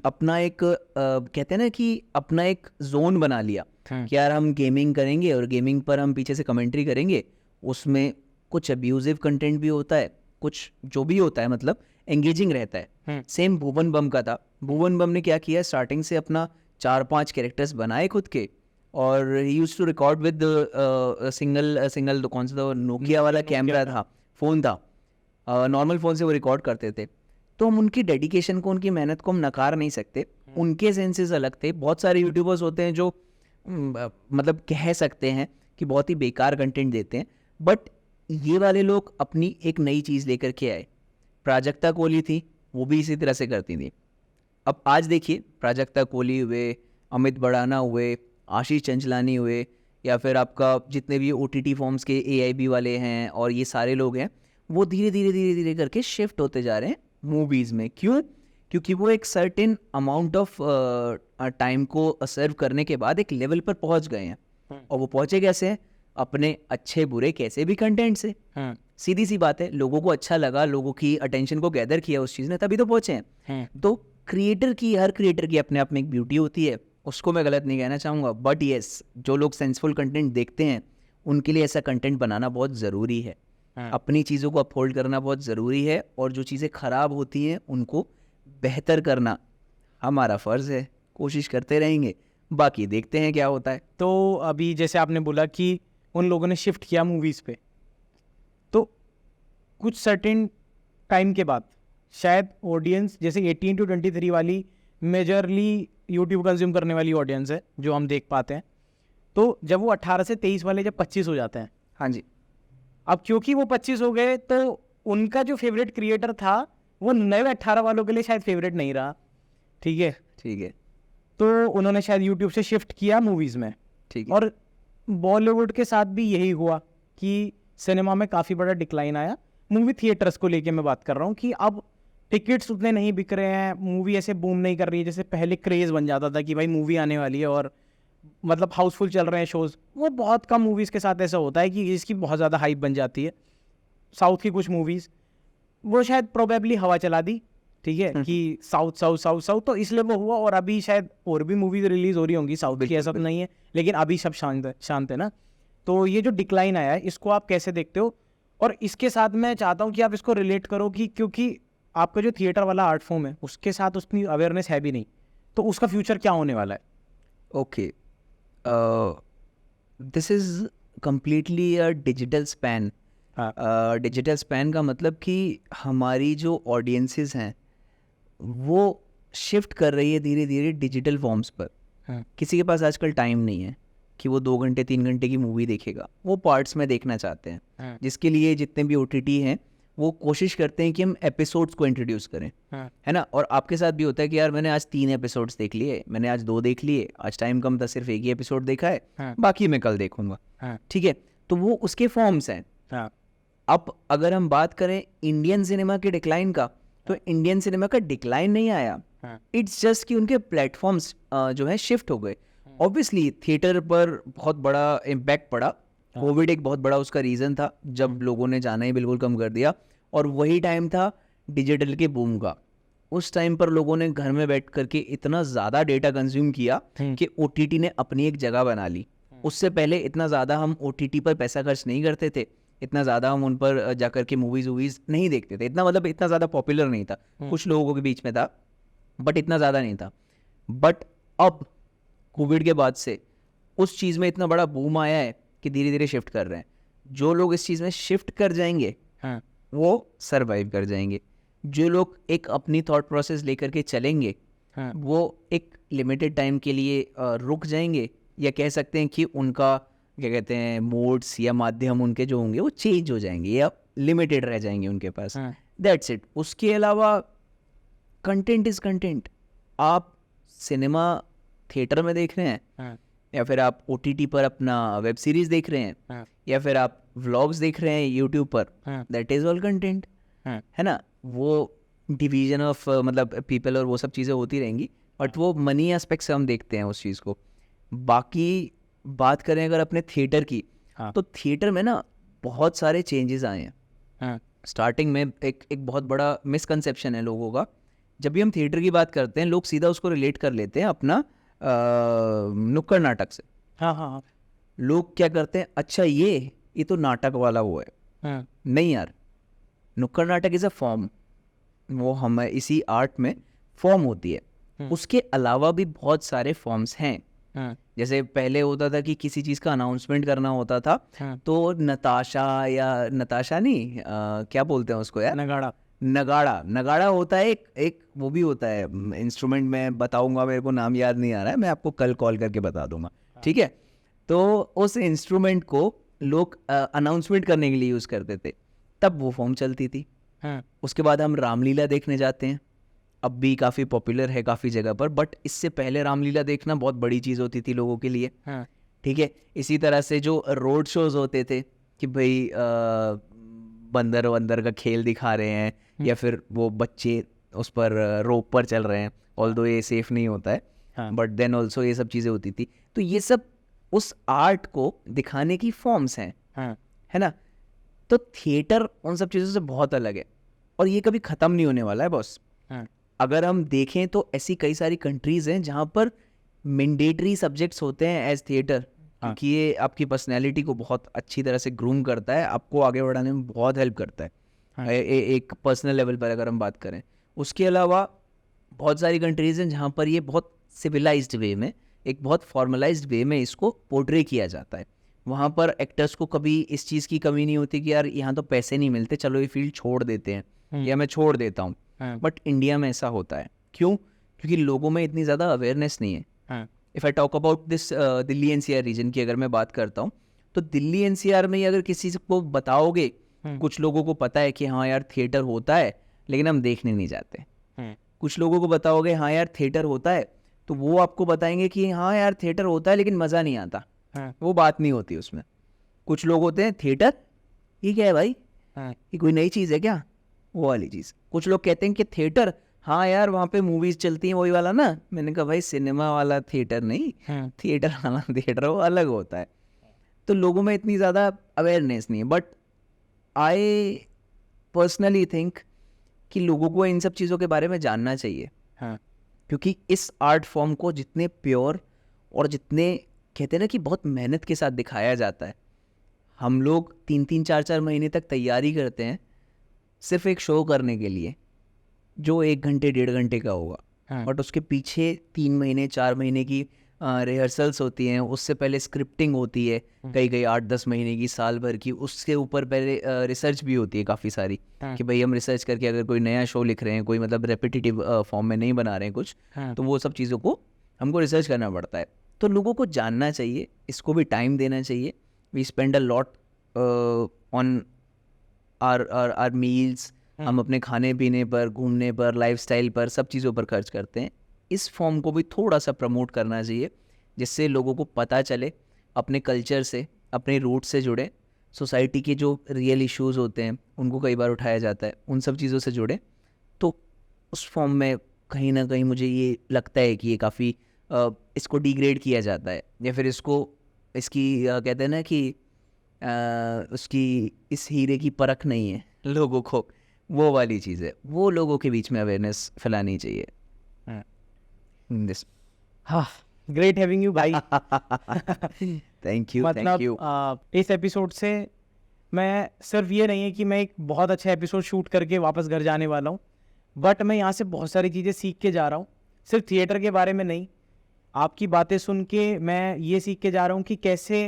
अपना एक कहते हैं ना कि अपना एक जोन बना लिया कि यार हम गेमिंग करेंगे और गेमिंग पर हम पीछे से कमेंट्री करेंगे, उसमें कुछ अब्यूजिव कंटेंट भी होता है, कुछ जो भी होता है मतलब एंगेजिंग रहता है। सेम भुवन बम का था। भुवन बम ने क्या किया, स्टार्टिंग से अपना 4-5 कैरेक्टर्स बनाए खुद के, और he used to record with single कौन सा नोकिया वाला कैमरा था, फ़ोन था, नॉर्मल फ़ोन से वो रिकॉर्ड करते थे। तो हम उनकी डेडिकेशन को, उनकी मेहनत को हम नकार नहीं सकते। उनके सेंसेस अलग थे। बहुत सारे यूट्यूबर्स होते हैं जो मतलब कह सकते हैं कि बहुत ही बेकार कंटेंट देते हैं, बट ये वाले लोग अपनी एक नई चीज़ लेकर के आए। प्राजक्ता कोहली थी, वो भी इसी तरह से करती थी। अब आज देखिए, प्राजक्ता कोहली हुए, अमित बड़ाना हुए, आशीष चंचलानी हुए, या फिर आपका जितने भी OTT फॉर्म्स के AIB वाले हैं और ये सारे लोग हैं, वो धीरे धीरे करके शिफ्ट होते जा रहे हैं मूवीज़ में। क्यों? क्योंकि वो एक सर्टेन अमाउंट ऑफ टाइम को सर्व करने के बाद एक लेवल पर पहुंच गए हैं। और वो पहुंचे कैसे हैं? अपने अच्छे बुरे कैसे भी कंटेंट से। सीधी सी बात है, लोगों को अच्छा लगा, लोगों की अटेंशन को गैदर किया उस चीज़ ने, तभी तो पहुंचे हैं। तो क्रिएटर की, हर क्रिएटर की अपने आप में एक ब्यूटी होती है, उसको मैं गलत नहीं कहना चाहूँगा, बट येस, जो लोग सेंसफुल कंटेंट देखते हैं उनके लिए ऐसा कंटेंट बनाना बहुत ज़रूरी है। अपनी चीज़ों को अपहोल्ड करना बहुत ज़रूरी है, और जो चीज़ें ख़राब होती हैं उनको बेहतर करना हमारा फ़र्ज़ है। कोशिश करते रहेंगे, बाकी देखते हैं क्या होता है। तो अभी जैसे आपने बोला कि उन लोगों ने शिफ्ट किया मूवीज़ पे, तो कुछ सर्टेन टाइम के बाद शायद ऑडियंस, जैसे 18 to 23 वाली मेजरली यूट्यूब कंज्यूम करने वाली ऑडियंस है जो हम देख पाते हैं, तो जब वो 18 से 23 वाले जब 25 हो जाते हैं, हाँ जी, अब क्योंकि वो 25 हो गए, तो उनका जो फेवरेट क्रिएटर था वो नए 18 वालों के लिए शायद फेवरेट नहीं रहा। ठीक है, ठीक है, तो उन्होंने शायद यूट्यूब से शिफ्ट किया मूवीज़ में। ठीक है। और बॉलीवुड के साथ भी यही हुआ कि सिनेमा में काफ़ी बड़ा डिक्लाइन आया। मूवी थिएटर्स को लेके मैं बात कर रहा हूँ कि अब टिकट्स उतने नहीं बिक रहे हैं, मूवी ऐसे बूम नहीं कर रही है जैसे पहले क्रेज़ बन जाता था कि भाई मूवी आने वाली है और मतलब हाउसफुल चल रहे हैं शोज़। वो बहुत कम मूवीज़ के साथ ऐसा होता है कि इसकी बहुत ज़्यादा हाइप बन जाती है। साउथ की कुछ मूवीज़ वो शायद प्रोबेबली हवा चला दी, ठीक है, कि साउथ साउथ साउथ साउथ, तो इसलिए वो हुआ। और अभी शायद और भी मूवीज़ रिलीज़ हो रही होंगी साउथ की, ऐसा तो नहीं है, लेकिन अभी सब शांत है ना। तो ये जो डिक्लाइन आया है, इसको आप कैसे देखते हो? और इसके साथ मैं चाहता हूँ कि आप इसको रिलेट करो कि क्योंकि आपका जो थिएटर वाला आर्ट फॉर्म है उसके साथ उतनी अवेयरनेस है भी नहीं, तो उसका फ्यूचर क्या होने वाला है? Okay, this is completely a digital span. Digital span का मतलब कि हमारी जो ऑडियंसेस हैं वो शिफ्ट कर रही है धीरे धीरे डिजिटल फॉर्म्स पर। किसी के पास आजकल टाइम नहीं है कि वो 2 घंटे 3 घंटे की मूवी देखेगा, वो पार्ट्स में देखना चाहते हैं, जिसके लिए जितने भी OTT हैं वो कोशिश करते हैं कि हम एपिसोड्स को इंट्रोड्यूस करें, है ना। और आपके साथ भी होता है कि यार मैंने आज 3 एपिसोड्स देख लिए, मैंने आज 2 देख लिए, आज टाइम कम था, सिर्फ एक ही एपिसोड देखा है, बाकी मैं कल देखूंगा। ठीक है, तो वो उसके फॉर्म्स हैं। अब अगर हम बात करें इंडियन सिनेमा के डिक्लाइन का, तो इंडियन सिनेमा का डिक्लाइन नहीं आया, इट्स जस्ट कि उनके प्लेटफॉर्म्स जो है शिफ्ट हो गए। ऑब्वियसली थिएटर पर बहुत बड़ा इम्पैक्ट पड़ा, कोविड एक बहुत बड़ा उसका रीज़न था, जब लोगों ने जाना ही बिल्कुल कम कर दिया, और वही टाइम था डिजिटल के बूम का। उस टाइम पर लोगों ने घर में बैठ करके इतना ज़्यादा डेटा कंज्यूम किया कि OTT ने अपनी एक जगह बना ली। उससे पहले इतना ज़्यादा हम OTT पर पैसा खर्च नहीं करते थे, इतना ज़्यादा हम उन पर जाकर के मूवीज़ नहीं देखते थे, इतना मतलब इतना ज़्यादा पॉपुलर नहीं था, कुछ लोगों के बीच में था बट इतना ज़्यादा नहीं था। बट अब कोविड के बाद से उस चीज़ में इतना बड़ा बूम आया है कि धीरे धीरे शिफ्ट कर रहे हैं। जो लोग इस चीज़ में शिफ्ट कर जाएंगे वो सर्वाइव कर जाएंगे। जो लोग एक अपनी थॉट प्रोसेस लेकर के चलेंगे वो एक लिमिटेड टाइम के लिए रुक जाएंगे, या कह सकते हैं कि उनका क्या कहते हैं मोड्स या माध्यम उनके जो होंगे वो चेंज हो जाएंगे या लिमिटेड रह जाएंगे उनके पास। That's it. उसके अलावा कंटेंट इज कंटेंट। आप सिनेमा थिएटर में देख रहे हैं या फिर आप OTT पर अपना वेब सीरीज देख रहे हैं या फिर आप व्लॉग्स देख रहे हैं यूट्यूब पर, दैट इज ऑल कंटेंट, है ना। वो डिवीजन ऑफ मतलब पीपल और वो सब चीज़ें होती रहेंगी, बट वो मनी एस्पेक्ट से हम देखते हैं उस चीज़ को। बाकी बात करें अगर अपने थिएटर की, तो थिएटर में ना बहुत सारे चेंजेस आए हैं। स्टार्टिंग में एक बहुत बड़ा मिसकंसेप्शन है लोगों का। जब भी हम थिएटर की बात करते हैं लोग सीधा उसको रिलेट कर लेते हैं अपना नुक्कड़ नाटक से। हाँ। लोग क्या करते हैं, अच्छा ये तो नाटक वाला वो है। नहीं यार, नुक्कड़ नाटक इज़ अ फॉर्म। वो हमें इसी आर्ट में फॉर्म होती है। उसके अलावा भी बहुत सारे फॉर्म्स हैं। जैसे पहले होता था कि किसी चीज़ का अनाउंसमेंट करना होता था तो नताशा नहीं, क्या बोलते हैं उसको यार, नगाड़ा होता है। एक वो भी होता है इंस्ट्रूमेंट, मैं बताऊंगा, मेरे को नाम याद नहीं आ रहा है, मैं आपको कल कॉल करके बता दूंगा, ठीक है। तो उस इंस्ट्रूमेंट को लोग अनाउंसमेंट करने के लिए यूज़ करते थे, तब वो फॉर्म चलती थी। उसके बाद हम रामलीला देखने जाते हैं, अब भी काफ़ी पॉपुलर है काफ़ी जगह पर, बट इससे पहले रामलीला देखना बहुत बड़ी चीज़ होती थी लोगों के लिए, ठीक है। इसी तरह से जो रोड शोज होते थे कि भाई बंदर वंदर का खेल दिखा रहे हैं या फिर वो बच्चे उस पर रोप पर चल रहे हैं, ऑल्दो ये सेफ नहीं होता है, बट देन ऑल्सो ये सब चीज़ें होती थी। तो ये सब उस आर्ट को दिखाने की फॉर्म्स हैं, है ना। तो थिएटर उन सब चीज़ों से बहुत अलग है और ये कभी ख़त्म नहीं होने वाला है बॉस। अगर हम देखें तो ऐसी कई सारी कंट्रीज़ हैं जहाँ पर मैंडेटरी सब्जेक्ट्स होते हैं एज थिएटर, क्योंकि ये आपकी पर्सनैलिटी को बहुत अच्छी तरह से ग्रूम करता है, आपको आगे बढ़ाने में बहुत हेल्प करता है एक पर्सनल लेवल पर अगर हम बात करें। उसके अलावा बहुत सारी कंट्रीज़ हैं जहाँ पर ये बहुत सिविलाइज्ड वे में, एक बहुत फॉर्मलाइज्ड वे में इसको पोर्ट्रे किया जाता है। वहाँ पर एक्टर्स को कभी इस चीज़ की कमी नहीं होती कि यार यहाँ तो पैसे नहीं मिलते, चलो ये फील्ड छोड़ देते हैं या मैं छोड़ देता हूँ। बट इंडिया में ऐसा होता है, क्यों? क्योंकि लोगों में इतनी ज़्यादा अवेयरनेस नहीं है। If I talk about this Delhi NCR region की अगर मैं बात करता हूँ, तो दिल्ली NCR में अगर किसी को बताओगे, कुछ लोगों को पता है कि हाँ यार थिएटर होता है लेकिन हम देखने नहीं जाते। कुछ लोगों को बताओगे हाँ यार थिएटर होता है, तो वो आपको बताएंगे कि हाँ यार थिएटर होता है लेकिन मज़ा नहीं आता, वो बात नहीं होती उसमें। कुछ लोग होते हैं थिएटर ये क्या है भाई, ये कोई नई चीज़ है क्या, वो वाली चीज़। कुछ लोग कहते हैं कि थिएटर, हाँ यार वहाँ पे मूवीज़ चलती हैं वही वाला ना। मैंने कहा भाई सिनेमा वाला थिएटर नहीं, थिएटर वाला थिएटर वो अलग होता है। तो लोगों में इतनी ज़्यादा अवेयरनेस नहीं है, बट आई पर्सनली थिंक कि लोगों को इन सब चीज़ों के बारे में जानना चाहिए। क्योंकि इस आर्ट फॉर्म को जितने प्योर और जितने कहते हैं ना कि बहुत मेहनत के साथ दिखाया जाता है, हम लोग 3-3 4-4 महीने तक तैयारी करते हैं सिर्फ एक शो करने के लिए जो 1 घंटे 1.5 घंटे का होगा, बट उसके पीछे 3 महीने 4 महीने की रिहर्सल्स होती हैं, उससे पहले स्क्रिप्टिंग होती है कई 8-10 महीने की, साल भर की। उसके ऊपर पहले रिसर्च भी होती है काफ़ी सारी कि भाई हम रिसर्च करके अगर कोई नया शो लिख रहे हैं, कोई मतलब रेपिटेटिव फॉर्म में नहीं बना रहे हैं कुछ, तो वो सब चीज़ों को हमको रिसर्च करना पड़ता है। तो लोगों को जानना चाहिए, इसको भी टाइम देना चाहिए। We spend a lot on our meals, हम अपने खाने पीने पर, घूमने पर, लाइफस्टाइल पर, सब चीज़ों पर खर्च करते हैं। इस फॉर्म को भी थोड़ा सा प्रमोट करना चाहिए जिससे लोगों को पता चले, अपने कल्चर से, अपने रूट से जुड़े, सोसाइटी के जो रियल इश्यूज होते हैं उनको कई बार उठाया जाता है, उन सब चीज़ों से जुड़े। तो उस फॉर्म में कहीं ना कहीं मुझे ये लगता है कि ये काफ़ी इसको डिग्रेड किया जाता है, या फिर इसकी कहते हैं ना कि उसकी इस हीरे की परख नहीं है लोगों को, वो वाली चीज़ है। वो लोगों के बीच में अवेयरनेस फैलानी चाहिए। हाँ, ग्रेट हैविंग यू भाई। Thank you. मतलब इस एपिसोड से मैं सिर्फ ये नहीं है कि मैं एक बहुत अच्छा एपिसोड शूट करके वापस घर जाने वाला हूँ, बट मैं यहाँ से बहुत सारी चीज़ें सीख के जा रहा हूँ, सिर्फ थिएटर के बारे में नहीं। आपकी बातें सुन के मैं ये सीख के जा रहा हूँ कि कैसे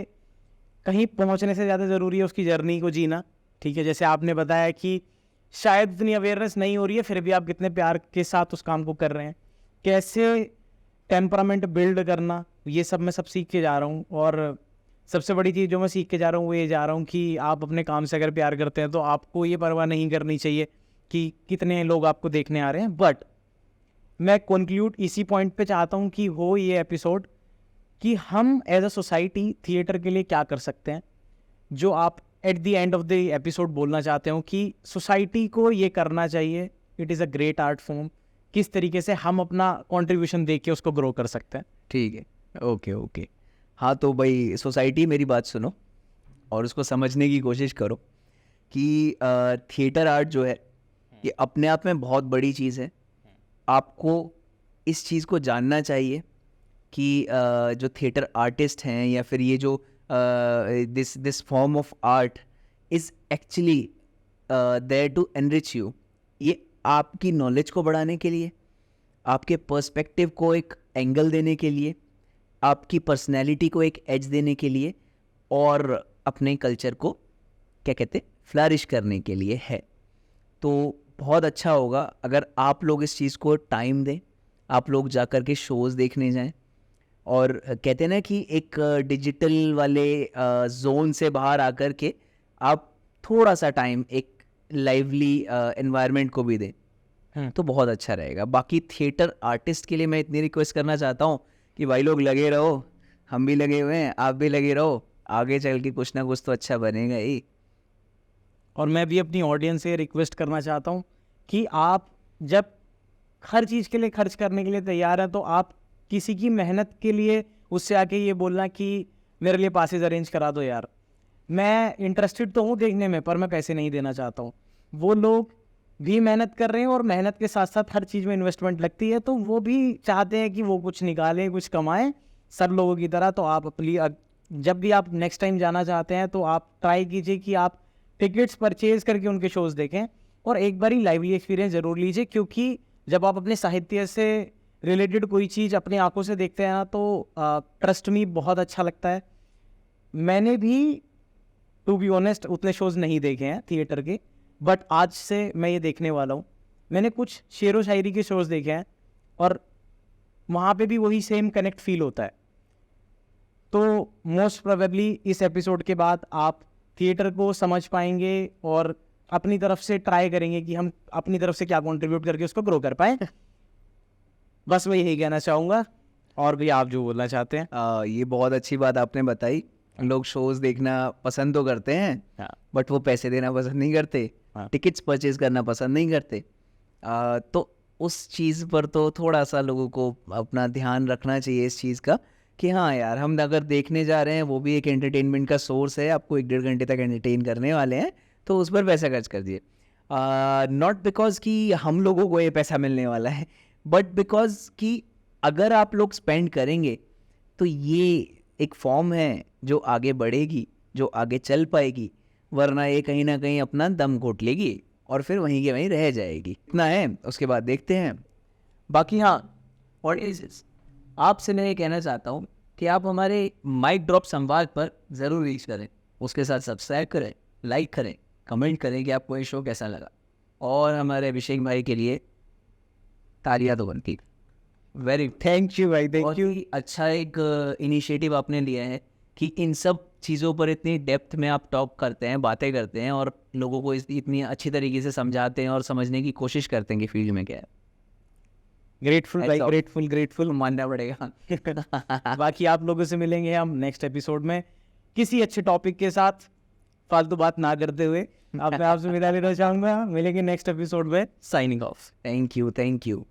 कहीं पहुँचने से ज़्यादा ज़रूरी है उसकी जर्नी को जीना। ठीक है, जैसे आपने बताया कि शायद इतनी अवेयरनेस नहीं हो रही है, फिर भी आप कितने प्यार के साथ उस काम को कर रहे हैं, कैसे टेम्परामेंट बिल्ड करना, ये सब मैं सब सीख के जा रहा हूँ। और सबसे बड़ी चीज़ जो मैं सीख के जा रहा हूँ वो ये जा रहा हूँ कि आप अपने काम से अगर प्यार करते हैं तो आपको ये परवाह नहीं करनी चाहिए कि कितने लोग आपको देखने आ रहे हैं। बट मैं कंक्लूड इसी पॉइंट पे चाहता हूँ कि हो ये एपिसोड कि हम एज अ सोसाइटी थिएटर के लिए क्या कर सकते हैं, जो आप at the end of the episode बोलना चाहते हो कि सोसाइटी को ये करना चाहिए, it is a great art form, किस तरीके से हम अपना कंट्रीब्यूशन दे के उसको ग्रो कर सकते हैं। ठीक है, ओके। हाँ तो भाई सोसाइटी मेरी बात सुनो और उसको समझने की कोशिश करो कि थिएटर आर्ट जो है ये अपने आप में बहुत बड़ी चीज़ है। आपको इस चीज़ को जानना चाहिए कि जो थिएटर आर्टिस्ट हैं या फिर ये जो this form of art is actually there to enrich you. ये आपकी नॉलेज को बढ़ाने के लिए, आपके पर्सपेक्टिव को एक एंगल देने के लिए, आपकी पर्सनैलिटी को एक एज देने के लिए और अपने कल्चर को क्या कहते फ्लरिश करने के लिए है। तो बहुत अच्छा होगा अगर आप लोग इस चीज़ को टाइम दें, आप लोग जा कर के शोज़ देखने जाएं और कहते हैं ना कि एक डिजिटल वाले जोन से बाहर आकर के आप थोड़ा सा टाइम एक लाइवली एनवायरनमेंट को भी दें तो बहुत अच्छा रहेगा। बाकी थिएटर आर्टिस्ट के लिए मैं इतनी रिक्वेस्ट करना चाहता हूँ कि भाई लोग लगे रहो, हम भी लगे हुए हैं, आप भी लगे रहो, आगे चल के कुछ ना कुछ तो अच्छा बनेगा ही। और मैं भी अपनी ऑडियंस से रिक्वेस्ट करना चाहता हूँ कि आप जब हर चीज़ के लिए खर्च करने के लिए तैयार हैं तो आप किसी की मेहनत के लिए उससे आके ये बोलना कि मेरे लिए पासेज अरेंज करा दो यार, मैं इंटरेस्टेड तो हूँ देखने में पर मैं पैसे नहीं देना चाहता हूँ। वो लोग भी मेहनत कर रहे हैं और मेहनत के साथ साथ हर चीज़ में इन्वेस्टमेंट लगती है, तो वो भी चाहते हैं कि वो कुछ निकालें, कुछ कमाएं सब लोगों की तरह। तो आप अपनी जब भी आप नेक्स्ट टाइम जाना चाहते हैं तो आप ट्राई कीजिए कि आप टिकट्स परचेज करके उनके शोज़ देखें और एक बार ही लाइवली एक्सपीरियंस ज़रूर लीजिए, क्योंकि जब आप अपने साहित्य से रिलेटेड कोई चीज़ अपनी आंखों से देखते हैं ना तो ट्रस्ट मी बहुत अच्छा लगता है। मैंने भी टू बी ऑनेस्ट उतने शोज़ नहीं देखे हैं थिएटर के, बट आज से मैं ये देखने वाला हूँ। मैंने कुछ शेर व शायरी के शोज़ देखे हैं और वहाँ पे भी वही सेम कनेक्ट फील होता है। तो मोस्ट प्रोबेबली इस एपिसोड के बाद आप थिएटर को समझ पाएंगे और अपनी तरफ से ट्राई करेंगे कि हम अपनी तरफ से क्या कंट्रीब्यूट करके उसको ग्रो कर पाएँ। बस मैं यही कहना चाहूँगा, और भी आप जो बोलना चाहते हैं। ये बहुत अच्छी बात आपने बताई। लोग शोज़ देखना पसंद तो करते हैं बट वो पैसे देना पसंद नहीं करते, टिकट्स परचेज करना पसंद नहीं करते। तो उस चीज़ पर तो थोड़ा सा लोगों को अपना ध्यान रखना चाहिए इस चीज़ का कि हाँ यार, हम अगर देखने जा रहे हैं वो भी एक एंटरटेनमेंट का सोर्स है, आपको 1-1.5 घंटे तक एंटरटेन करने वाले हैं तो उस पर पैसा खर्च कर दिए। नॉट बिकॉज कि हम लोगों को ये पैसा मिलने वाला है, बट बिकॉज कि अगर आप लोग स्पेंड करेंगे तो ये एक फॉर्म है जो आगे बढ़ेगी, जो आगे चल पाएगी, वरना ये कहीं ना कहीं अपना दम घोट लेगी और फिर वहीं के वहीं रह जाएगी। इतना है, उसके बाद देखते हैं। बाकी हाँ, ऑडियंसेस आपसे मैं ये कहना चाहता हूँ कि आप हमारे माइक ड्रॉप संवाद पर ज़रूर रीच करें, उसके साथ सब्सक्राइब करें, लाइक करें, कमेंट करें कि आपको ये शो कैसा लगा, और हमारे अभिषेक भाई के लिए तालियां तो बनती। वेरी थैंक यू भाई, थैंक यू। अच्छा एक इनिशिएटिव आपने लिया है कि इन सब चीज़ों पर इतनी डेप्थ में आप टॉक करते हैं, बातें करते हैं और लोगों को इतनी अच्छी तरीके से समझाते हैं और समझने की कोशिश करते हैं कि फील्ड में क्या है। ग्रेटफुल भाई, ग्रेटफुल मानना पड़ेगा। बाकी आप लोगों से मिलेंगे हम नेक्स्ट एपिसोड में किसी अच्छे टॉपिक के साथ, फालतू बात ना करते हुए। अब मैं आपसे विदा लेना चाहूँगा, मिलेंगे नेक्स्ट एपिसोड में। Signing off. Thank you.